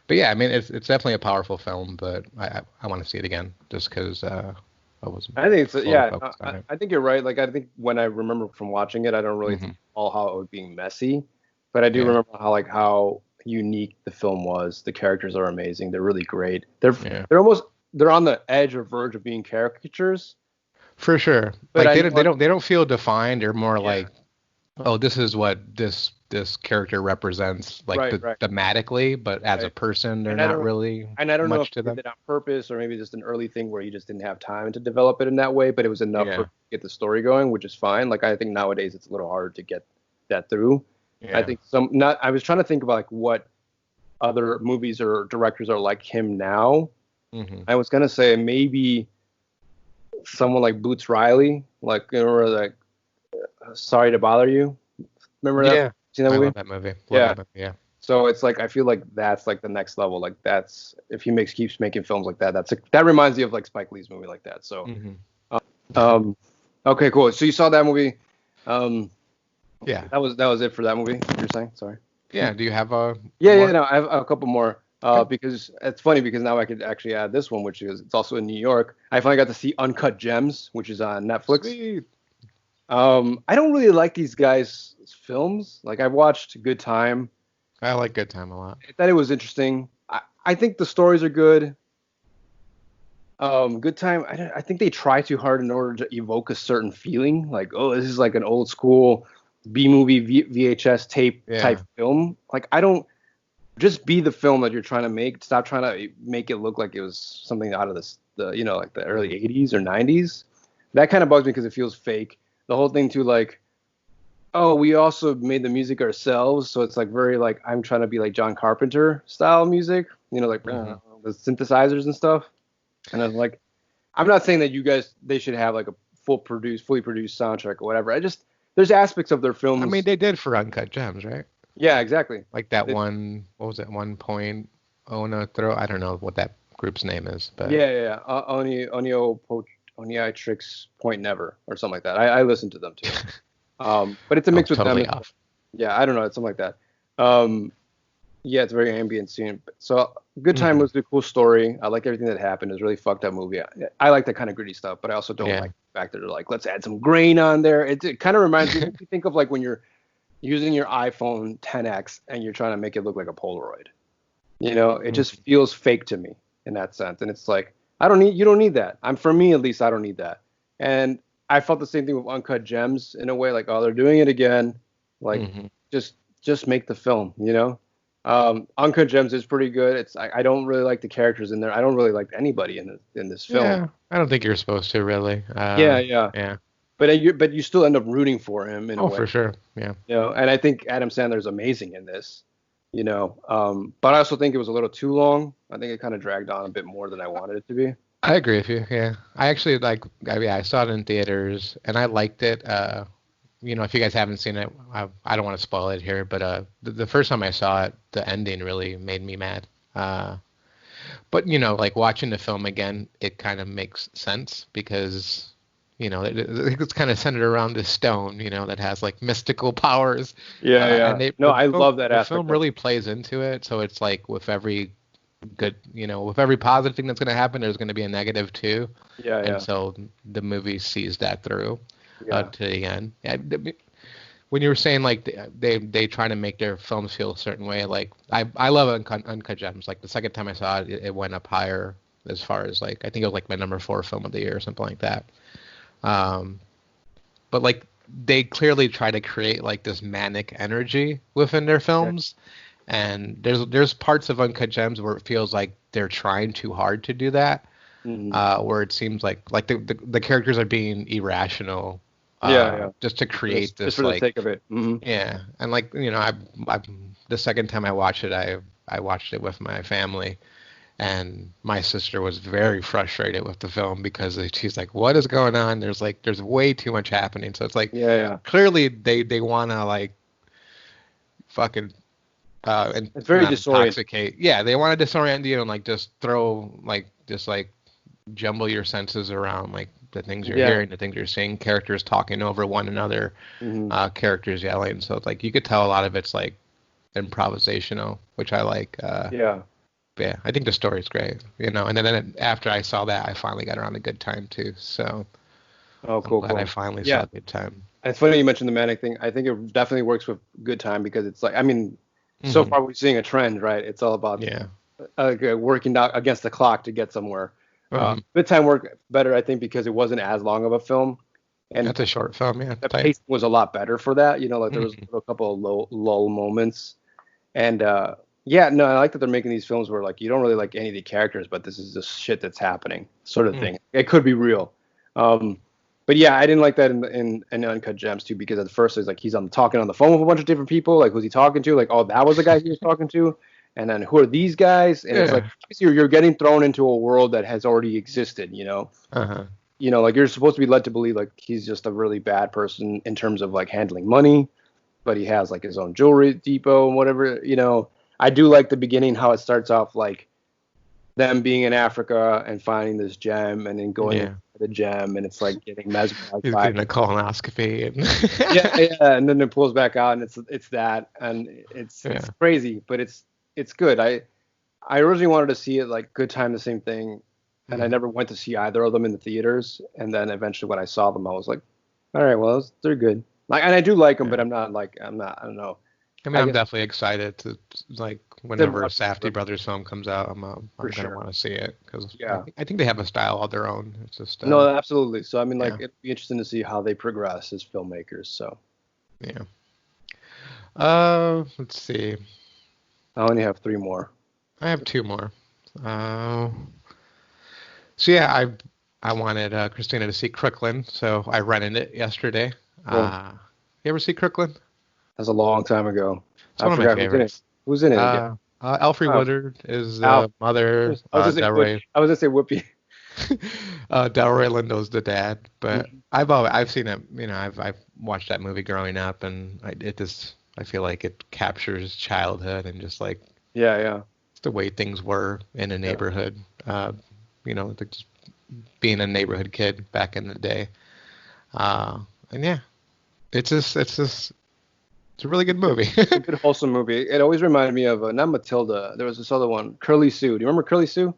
But yeah, I mean it's definitely a powerful film, but I want to see it again just because I think it's I think you're right. Like I think when I remember from watching it, I don't really think all how it was being messy, but I do remember how unique the film was. The characters are amazing. They're really great. They're on the edge or verge of being caricatures. For sure. But like they don't feel defined. They're more like, oh, this is what this character represents, like thematically, but as a person, they're not really. And I don't know if they did it on purpose or maybe just an early thing where you just didn't have time to develop it in that way, but it was enough to get the story going, which is fine. Like I think nowadays it's a little harder to get that through. Yeah. I think I was trying to think about like what other movies or directors are like him now. I was gonna say maybe someone like Boots Riley, like like Sorry to Bother You. Remember that? Yeah, seen that movie? I love that movie. Yeah. So it's like I feel like that's like the next level. Like that's if he keeps making films like that. That reminds me of like Spike Lee's movie like that. So, okay, cool. So you saw that movie. Yeah. That was it for that movie. You're saying? Sorry. Yeah. Do you have a? Yeah. No, I have a couple more. Because it's funny because now I could actually add this one, which is it's also in New York. I finally got to see Uncut Gems, which is on Netflix. Sweet. I don't really like these guys' films. Like I've watched Good Time. I like Good Time a lot. I thought it was interesting. I think the stories are good. Good Time. I think they try too hard in order to evoke a certain feeling. Like, oh, this is like an old school B movie VHS tape type film. Like I don't. Just be the film that you're trying to make. Stop trying to make it look like it was something out of like the early 80s or 90s. That kind of bugs me because it feels fake. The whole thing too, like, oh, we also made the music ourselves, so it's like very like I'm trying to be like John Carpenter style music, like the synthesizers and stuff. And I'm like, I'm not saying that they should have like a fully produced soundtrack or whatever. There's aspects of their films. I mean, they did for Uncut Gems, right? Yeah, exactly. Like that one, what was it? 1.0 throw. I don't know what that group's name is, but Onitrix Point Never or something like that. I listened to them too. But it's a mix with totally them. Off. Yeah, I don't know. It's something like that. Yeah, it's a very ambient scene. So Good Time was a cool story. I like everything that happened. It was a really fucked up movie. I like that kind of gritty stuff, but I also don't like the fact that they're like, let's add some grain on there. It kind of reminds me. If you think of like when you're using your iPhone 10X and you're trying to make it look like a Polaroid. It just feels fake to me in that sense. And it's like, you don't need that. For me at least, I don't need that. And I felt the same thing with Uncut Gems in a way, like, oh, they're doing it again. Like, just make the film, Uncut Gems is pretty good. I don't really like the characters in there. I don't really like anybody in this film. Yeah, I don't think you're supposed to really. Yeah. But you still end up rooting for him in a way. Oh, for sure. Yeah. And I think Adam Sandler's amazing in this. But I also think it was a little too long. I think it kind of dragged on a bit more than I wanted it to be. I agree with you. Yeah. I actually I saw it in theaters and I liked it. If you guys haven't seen it, I don't want to spoil it here, but the first time I saw it, the ending really made me mad. But like watching the film again, it kind of makes sense because it's kind of centered around this stone, that has like mystical powers. Yeah. I love that aspect. The film really plays into it. So it's like with every good, with every positive thing that's going to happen, there's going to be a negative too. Yeah. And so the movie sees that through to the end. Yeah, when you were saying like they try to make their films feel a certain way, like I love Uncut Gems. Like the second time I saw it, it went up higher as far as like I think it was like my number 4 film of the year or something like that. But like they clearly try to create like this manic energy within their films, and there's parts of Uncut Gems where it feels like they're trying too hard to do that, where it seems like the characters are being irrational, just to create this just for the sake of it. Yeah, and like I the second time I watched it, I watched it with my family. And my sister was very frustrated with the film because she's like, "What is going on? There's way too much happening." So it's like, clearly they want to like fucking and it's very disorienting. Yeah, they want to disorient you and like just jumble your senses around like the things you're hearing, the things you're seeing, characters talking over one another, characters yelling. So it's like you could tell a lot of it's like improvisational, which I like. yeah, I think the story's great, and then after I saw that, I finally got around to Good Time too. So I'm glad I finally saw Good Time. And it's funny you mentioned the manic thing. I think it definitely works with Good Time because it's like, I mean, so far we're seeing a trend, right? It's all about working out against the clock to get somewhere. Good Time worked better, I think, because it wasn't as long of a film. And that's a short film, yeah. The pace was a lot better for that. Like there was a couple of lull moments. And I like that they're making these films where like you don't really like any of the characters, but this is the shit that's happening, sort of thing. It could be real. But yeah, I didn't like that in Uncut Gems too, because at first it's like he's talking on the phone with a bunch of different people. Like, who's he talking to? Like, oh, that was the guy he was talking to. And then who are these guys? And it's like you're getting thrown into a world that has already existed. Like you're supposed to be led to believe like he's just a really bad person in terms of like handling money, but he has like his own jewelry depot and whatever. I do like the beginning how it starts off like them being in Africa and finding this gem and then going to the gem, and it's like getting mesmerized. He's getting a colonoscopy. And then it pulls back out, and it's that, and it's crazy, but it's good. I originally wanted to see it like Good Time, the same thing, and I never went to see either of them in the theaters. And then eventually when I saw them, I was like, all right, well, they're good. Like, and I do like them, but I'm not, I don't know. I mean, I'm definitely excited to like whenever a Safdie Brothers film comes out, I'm gonna want to see it because I think they have a style of their own. It's just no, absolutely. So I mean, like it'd be interesting to see how they progress as filmmakers. So let's see. I only have 3 more. I have 2 more. So yeah, I wanted Christina to see Crooklyn, so I rented it yesterday. Cool. You ever see Crooklyn? That's a long time ago. It's one of my favorites. Who's in it again? Alfre Woodard is the mother. I was gonna say Whoopi. Delroy Lindo's the dad, but I've seen it. I've watched that movie growing up, and I feel like it captures childhood and just like it's the way things were in a neighborhood. Just being a neighborhood kid back in the day, and it's a really good movie. It's a good wholesome movie. It always reminded me of not Matilda. There was this other one, Curly Sue. Do you remember Curly Sue?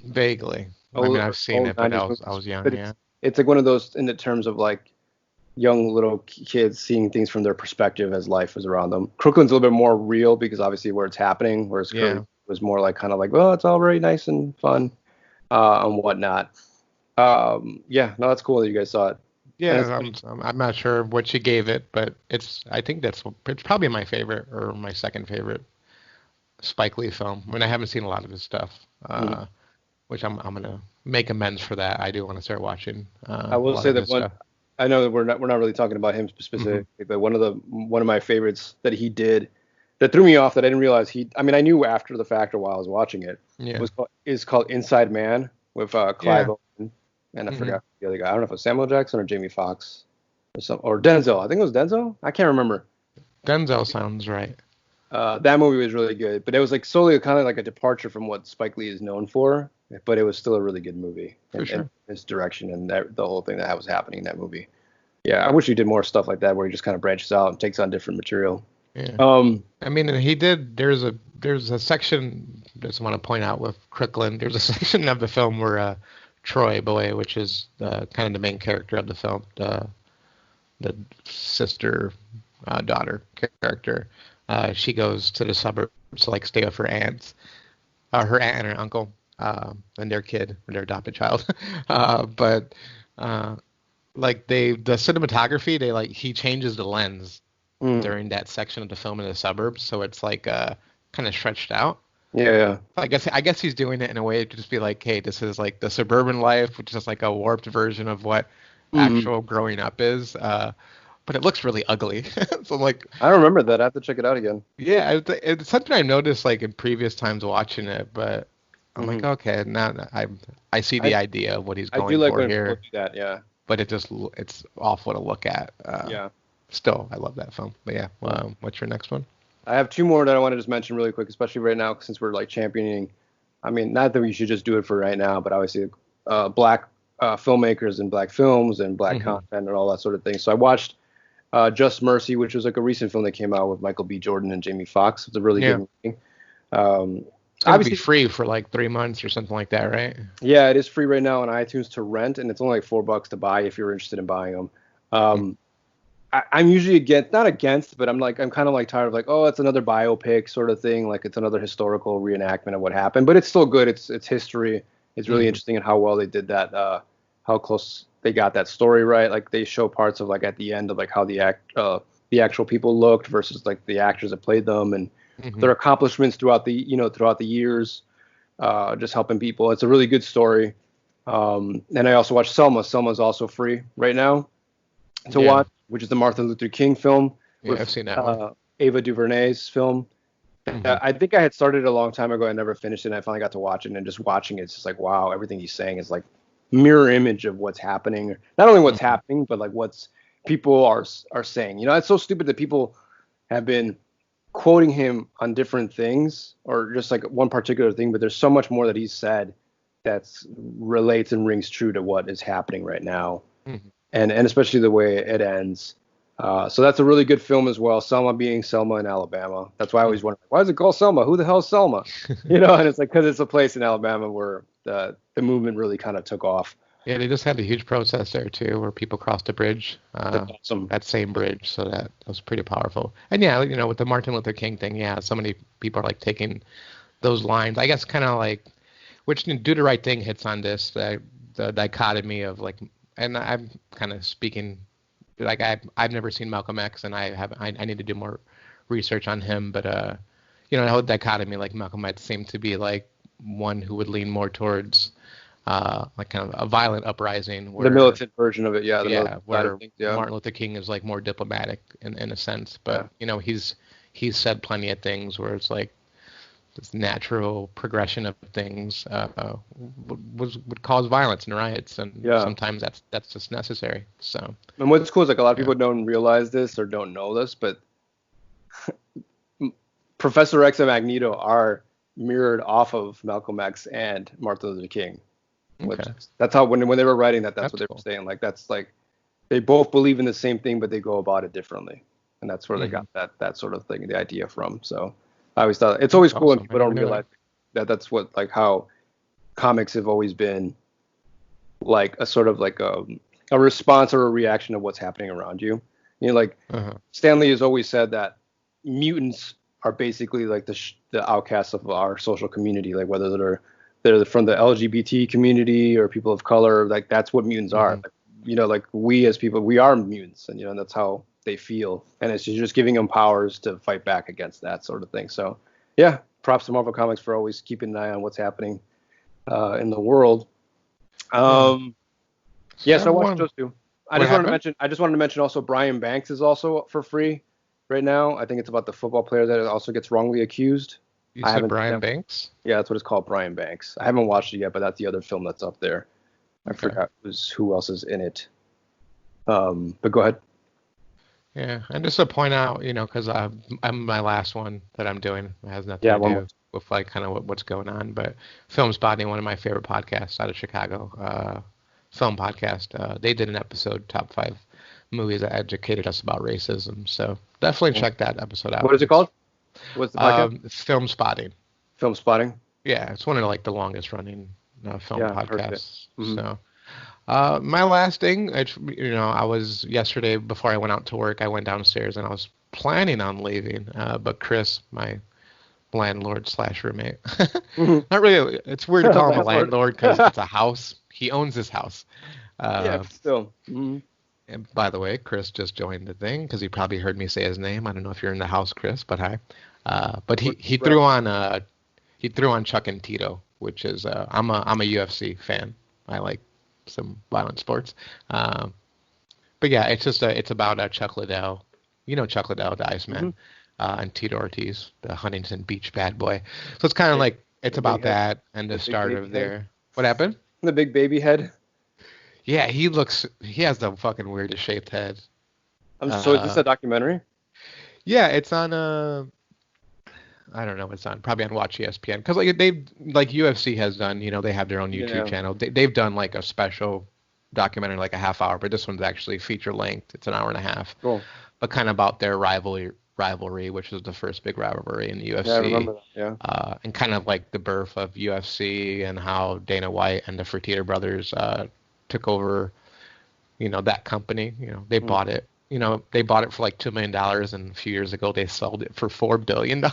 Vaguely. I've seen it, but I was young. But it's like one of those in the terms of like young little kids seeing things from their perspective as life was around them. Crooklyn's a little bit more real because obviously where it's happening, whereas Curly was more like kind of like, well, it's all very nice and fun and whatnot. That's cool that you guys saw it. Yeah, I'm not sure what she gave it, but it's probably my favorite or my second favorite Spike Lee film. I mean, I haven't seen a lot of his stuff, which I'm gonna make amends for that. I do want to start watching. I will say that one. Stuff. I know that we're not really talking about him specifically, but one of my favorites that he did that threw me off that I didn't realize I knew after the fact or while I was watching it. Is called Inside Man with Clive Owen. And I forgot the other guy. I don't know if it was Samuel Jackson or Jamie Foxx or Denzel. I think it was Denzel. I can't remember. Denzel sounds right. That movie was really good, but it was like solely kind of like a departure from what Spike Lee is known for. But it was still a really good movie. For sure. And his direction and the whole thing that was happening in that movie. Yeah, I wish he did more stuff like that where he just kind of branches out and takes on different material. Yeah. I mean, he did. There's a section. I just want to point out with Crooklyn. There's a section of the film where. Troy Boy, which is kind of the main character of the film, the sister daughter character. She goes to the suburbs to like stay with her aunts, her aunt and her uncle, and their kid, their adopted child. But like the cinematography, he changes the lens during that section of the film in the suburbs, so it's like kind of stretched out. Yeah. I guess he's doing it in a way to just be like, hey, this is like the suburban life, which is like a warped version of what actual growing up is. But it looks really ugly. So I'm like, I don't remember that. I have to check it out again. Yeah, it's something I noticed like in previous times watching it, but I'm like, okay, now I see the idea of what he's going for here. I do that, yeah. But it's awful to look at. Still, I love that film. But yeah, what's your next one? I have 2 more that I want to just mention really quick, especially right now since we're like championing. I mean, not that we should just do it for right now, but obviously black filmmakers and black films and black content and all that sort of thing. So I watched Just Mercy, which was like a recent film that came out with Michael B. Jordan and Jamie Foxx. It's a really good movie. It's going to be free for like 3 months or something like that, right? Yeah, it is free right now on iTunes to rent, and it's only like $4 to buy if you're interested in buying them. I'm usually not against, but I'm kind of like tired of like, oh, it's another biopic sort of thing, like it's another historical reenactment of what happened. But it's still good. It's history. It's really interesting in how well they did that, how close they got that story right. Like they show parts of like at the end of like how the actual people looked versus like the actors that played them and their accomplishments throughout the years, just helping people. It's a really good story. And I also watched Selma. Selma's also free right now to watch, which is the Martin Luther King film. Yeah, I've seen that one. Ava DuVernay's film. I think I had started a long time ago. I never finished it. And I finally got to watch it, and just watching it, it's just like, wow, everything he's saying is like mirror image of what's happening. Not only what's happening, but like what's people are saying. You know, it's so stupid that people have been quoting him on different things or just like one particular thing, but there's so much more that he's said that's relates and rings true to what is happening right now. And especially the way it ends. So that's a really good film as well. Selma being Selma in Alabama. That's why I always wonder, why is it called Selma? Who the hell is Selma? You know, and it's like, because it's a place in Alabama where the movement really kind of took off. Yeah, they just had a huge protest there too, where people crossed a bridge, awesome. That same bridge. So that was pretty powerful. And yeah, you know, with the Martin Luther King thing, yeah, so many people are like taking those lines. I guess kind of like, which Do the Right Thing hits on this, the dichotomy of like, and I'm kind of speaking, like I've never seen Malcolm X, and I need to do more research on him. But you know, the whole dichotomy, like Malcolm X seemed to be like one who would lean more towards like kind of a violent uprising. The militant version of it, yeah. Where Martin Luther King is like more diplomatic in a sense. But you know, he's said plenty of things where it's like, this natural progression of things would cause violence and riots, and sometimes that's just necessary. So, and what's cool is like a lot of people don't realize this or don't know this, but Professor X and Magneto are mirrored off of Malcolm X and Martin Luther King. That's how when they were writing that's what they were saying. Like that's like they both believe in the same thing, but they go about it differently, and that's where they got that sort of thing, the idea from. So. I always thought it's always cool when people don't realize that that's what like how comics have always been like a sort of like a response or a reaction to what's happening around you. You know, like Stan Lee has always said that mutants are basically like the outcasts of our social community, like whether they're from the LGBT community or people of color, like that's what mutants are. Like, you know, like we as people, we are mutants, and you know, and that's how they feel, and it's just giving them powers to fight back against that sort of thing. So yeah, props to Marvel Comics for always keeping an eye on what's happening in the world. So I watched those two. I just wanted to mention also Brian Banks is also for free right now. I think it's about the football player that also gets wrongly accused. You said Brian Banks? Yeah, that's what it's called, Brian Banks. I haven't watched it yet, but that's the other film that's up there. I forgot who else is in it. But go ahead. Yeah, and just to point out, you know, because I'm my last one that I'm doing. It has nothing to do with like kind of what's going on. But Film Spotting, one of my favorite podcasts out of Chicago, film podcast. They did an episode, top 5 movies that educated us about racism. So definitely check that episode out. What is it called? What's the podcast? Film Spotting. Film Spotting. Yeah, it's one of like the longest running film podcasts. So. My last thing, you know, I was yesterday before I went out to work, I went downstairs and I was planning on leaving, but Chris, my landlord / roommate, not really, it's weird to call him a landlord because it's a house. He owns this house. Still. And by the way, Chris just joined the thing because he probably heard me say his name. I don't know if you're in the house, Chris, but hi. But he threw on Chuck and Tito, which is I'm a UFC fan. I like some violent sports, but yeah, it's about Chuck Liddell, you know, Chuck Liddell, the Iceman, and Tito Ortiz, the Huntington Beach bad boy. So it's kind of like it's about that and the start of their what happened. The big baby head. Yeah, he has the fucking weirdest shaped head. So is this a documentary? Yeah, it's on I don't know what's on. Probably on Watch ESPN. Because like UFC has done, you know, they have their own YouTube channel. They've done like a special documentary, like a half hour, but this one's actually feature length. It's an hour and a half. Cool. But kind of about their rivalry, which was the first big rivalry in the UFC. Yeah, I remember that. Yeah. And kind of like the birth of UFC and how Dana White and the Fertitta brothers took over, that company. They bought it. They bought it for like $2 million, and a few years ago they sold it for $4 billion.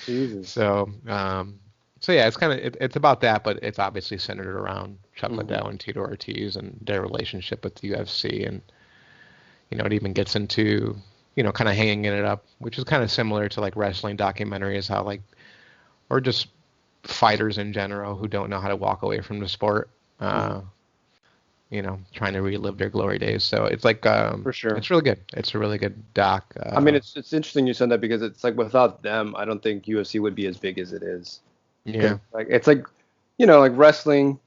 Jesus. So yeah, it's kind of it's about that, but it's obviously centered around Chuck Liddell and Tito Ortiz and their relationship with the UFC, and it even gets into kind of hanging it up, which is kind of similar to like wrestling documentaries, how like, or just fighters in general who don't know how to walk away from the sport, trying to relive their glory days. So it's like, for sure, it's really good. It's a really good doc. I mean, it's interesting you said that, because it's like without them, I don't think UFC would be as big as it is. Yeah. Like it's like, like wrestling,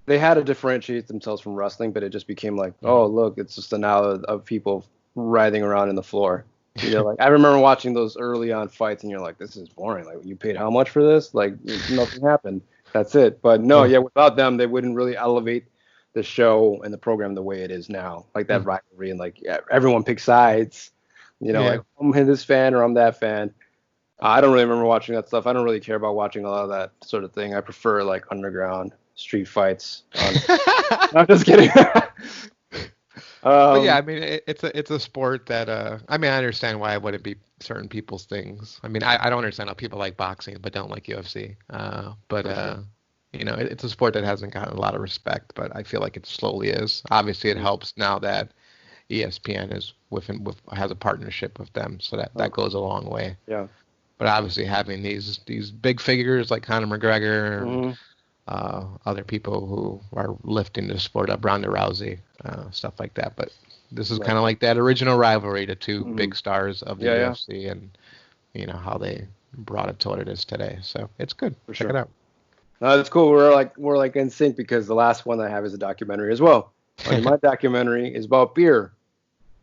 they had to differentiate themselves from wrestling, but it just became like, oh look, it's just an hour of people writhing around in the floor. Like I remember watching those early on fights, and you're like, this is boring. Like, you paid how much for this? Like, nothing happened. That's it. But no, without them, they wouldn't really elevate the show and the program the way it is now. Like that rivalry, and like everyone picks sides. Like I'm this fan or I'm that fan. I don't really remember watching that stuff. I don't really care about watching a lot of that sort of thing. I prefer like underground street fights. I'm just kidding. But yeah, I mean, it's a sport that I mean, I understand why it wouldn't be certain people's things. I mean, I don't understand how people like boxing but don't like UFC. It's a sport that hasn't gotten a lot of respect, but I feel like it slowly is. Obviously, it helps now that ESPN is has a partnership with them, so that goes a long way. Yeah. But obviously, having these big figures like Conor McGregor, other people who are lifting the sport up, Ronda Rousey, stuff like that. But this is kind of like that original rivalry, the two big stars of the UFC, and how they brought it to what it is today. So it's good. Check it out. No, it's cool. We're like in sync, because the last one I have is a documentary as well. My documentary is about beer,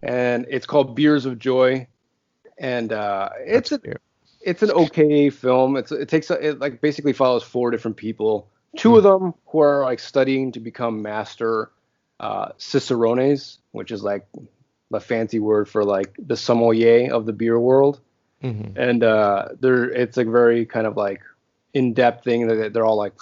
and it's called Beers of Joy, and it's an okay film. It like basically follows 4 different people. 2 of them who are like studying to become master cicerones, which is like the fancy word for like the sommelier of the beer world. And it's a very kind of like in-depth thing that they're all like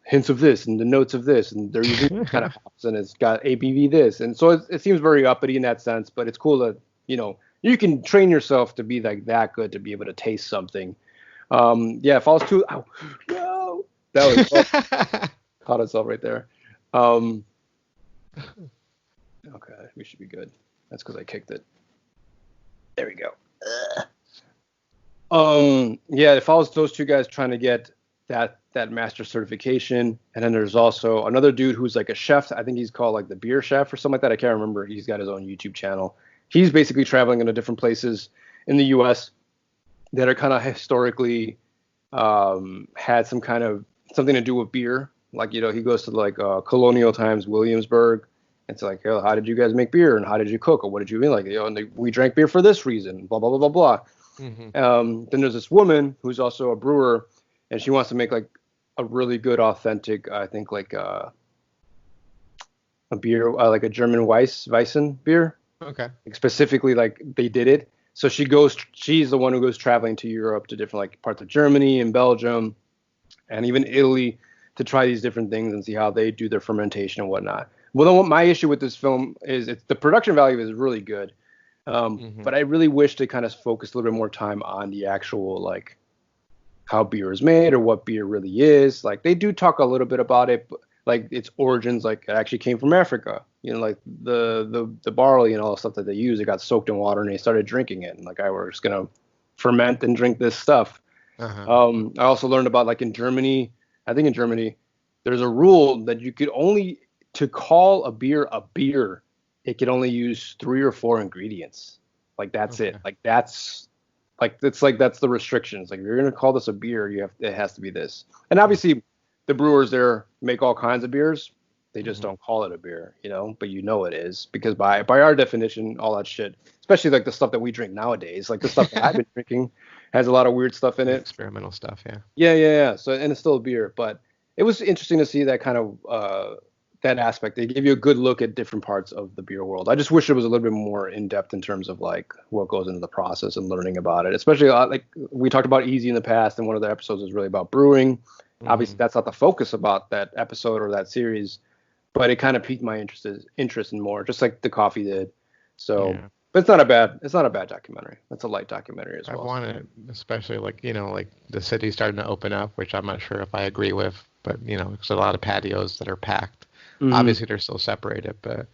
hints of this and the notes of this, and they're using kind of hops, and it's got ABV this, and so it seems very uppity in that sense. But it's cool that you can train yourself to be like that good to be able to taste something. If I was too, no, that was caught itself right there. Okay, we should be good. That's because I kicked it. There we go. If I was those 2 guys trying to get that master certification, and then there's also another dude who's like a chef. I think he's called like the beer chef or something like that. I can't remember. He's got his own YouTube channel. He's basically traveling into different places in the U.S. that are kind of historically had some kind of something to do with beer. Like, he goes to like colonial times, Williamsburg. It's like, how did you guys make beer, and how did you cook, or what did you mean? Like, we drank beer for this reason, blah, blah, blah, blah, blah. Then there's this woman who's also a brewer, and she wants to make like a really good, authentic, I think like a beer, like a German Weissen beer. Okay. Like specifically, like they did it. So she's the one who goes traveling to Europe, to different like parts of Germany and Belgium and even Italy, to try these different things and see how they do their fermentation and whatnot. Well, then my issue with this film is the production value is really good. But I really wish they kind of focused a little bit more time on the actual, like, how beer is made or what beer really is. Like, they do talk a little bit about it, but like its origins, like it actually came from Africa. Like the barley and all the stuff that they use, it got soaked in water and they started drinking it. And like, we're just gonna ferment and drink this stuff. I also learned about, like, in Germany, there's a rule that you could only, to call a beer, it could only use 3 or 4 ingredients. Like, that's it. Like, that's the restrictions. Like, if you're gonna call this a beer, it has to be this. And obviously, the brewers there make all kinds of beers. They just don't call it a beer, but it is, because by our definition, all that shit, especially like the stuff that we drink nowadays, like the stuff that I've been drinking has a lot of weird stuff in it. Experimental stuff, yeah. Yeah. So, and it's still a beer, but it was interesting to see that kind of that aspect. They give you a good look at different parts of the beer world. I just wish it was a little bit more in depth in terms of like what goes into the process and learning about it. Especially like we talked about easy in the past, and one of the episodes was really about brewing. Obviously, that's not the focus about that episode or that series, but it kind of piqued my interest in more, just like the coffee did. So, but it's not a bad documentary. It's a light documentary as well. I want it, especially like like the city's starting to open up, which I'm not sure if I agree with, but there's a lot of patios that are packed. Mm-hmm. Obviously, they're still separated, but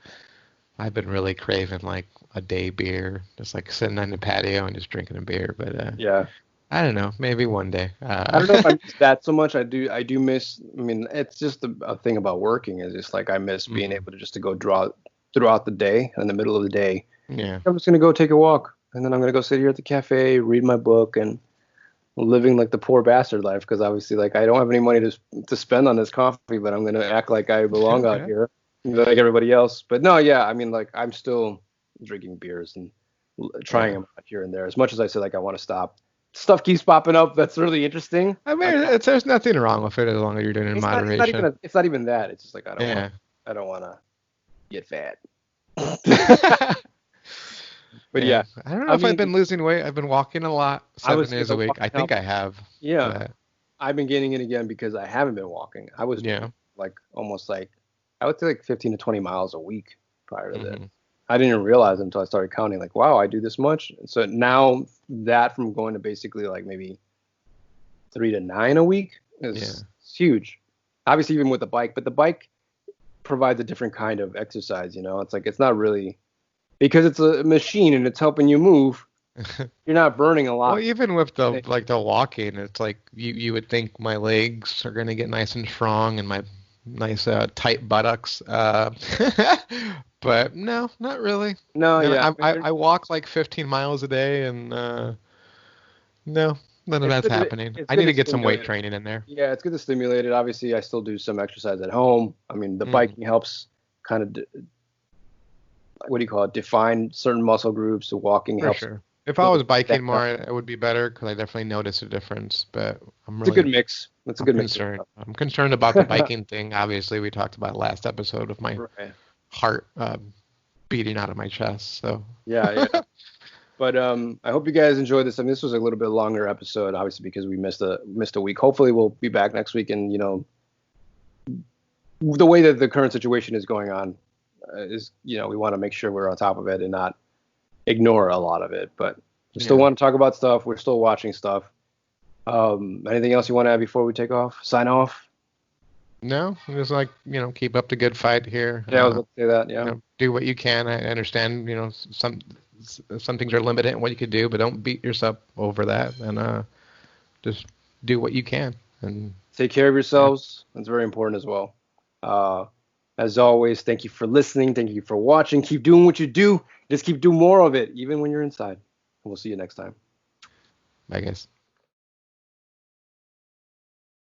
I've been really craving like a day beer, just like sitting on the patio and just drinking a beer. But I don't know, maybe one day. I don't know if I miss that so much. I do miss. I mean, it's just a thing about working is just like I miss being able to just to go draw throughout the day, in the middle of the day. Yeah, I'm just gonna go take a walk, and then I'm gonna go sit here at the cafe, read my book, and living like the poor bastard life, because obviously like I don't have any money to spend on this coffee, but I'm gonna act like I belong out here like everybody else. But no, yeah, I mean like I'm still drinking beers and trying them out here and there. As much as I say like I want to stop, stuff keeps popping up that's really interesting. I mean, there's nothing wrong with it as long as you're doing it in moderation. It's not even that. It's just like I don't want to get fat. But yeah, I don't know if I've been losing weight. I've been walking a lot, 7 days a week. I think I have. Yeah, but I've been gaining it again because I haven't been walking. I was like almost like I would say like 15 to 20 miles a week prior to that. I didn't even realize it until I started counting. Like, wow, I do this much. And so now that from going to basically like maybe 3 to 9 a week is huge. Obviously, even with the bike, but the bike provides a different kind of exercise. It's like it's not really. Because it's a machine and it's helping you move, you're not burning a lot. Well, even with the walking, it's like you would think my legs are gonna get nice and strong and my nice tight buttocks, but no, not really. No, and I walk like 15 miles a day, and no, none of that's happening. I need to get some weight training in there. Yeah, it's good to stimulate it. Obviously, I still do some exercise at home. I mean, the biking helps kind of. What do you call it? Define certain muscle groups. The walking helps. Sure. If I was biking more, it would be better because I definitely notice a difference. But it's a good mix. It's a good mix. I'm concerned about the biking thing. Obviously, we talked about last episode of my heart beating out of my chest. So yeah. But I hope you guys enjoyed this. I mean, this was a little bit longer episode, obviously, because we missed a week. Hopefully, we'll be back next week. And the way that the current situation is going on. Is we want to make sure we're on top of it and not ignore a lot of it, but we still want to talk about stuff. We're still watching stuff. Anything else you want to add before we sign off? No, just like keep up the good fight here. Yeah, I was going to say that. Yeah, do what you can. I understand. Some things are limited in what you can do, but don't beat yourself over that, and just do what you can and take care of yourselves. That's very important as well. As always, thank you for listening. Thank you for watching. Keep doing what you do. Just keep doing more of it, even when you're inside. We'll see you next time. Bye, guys.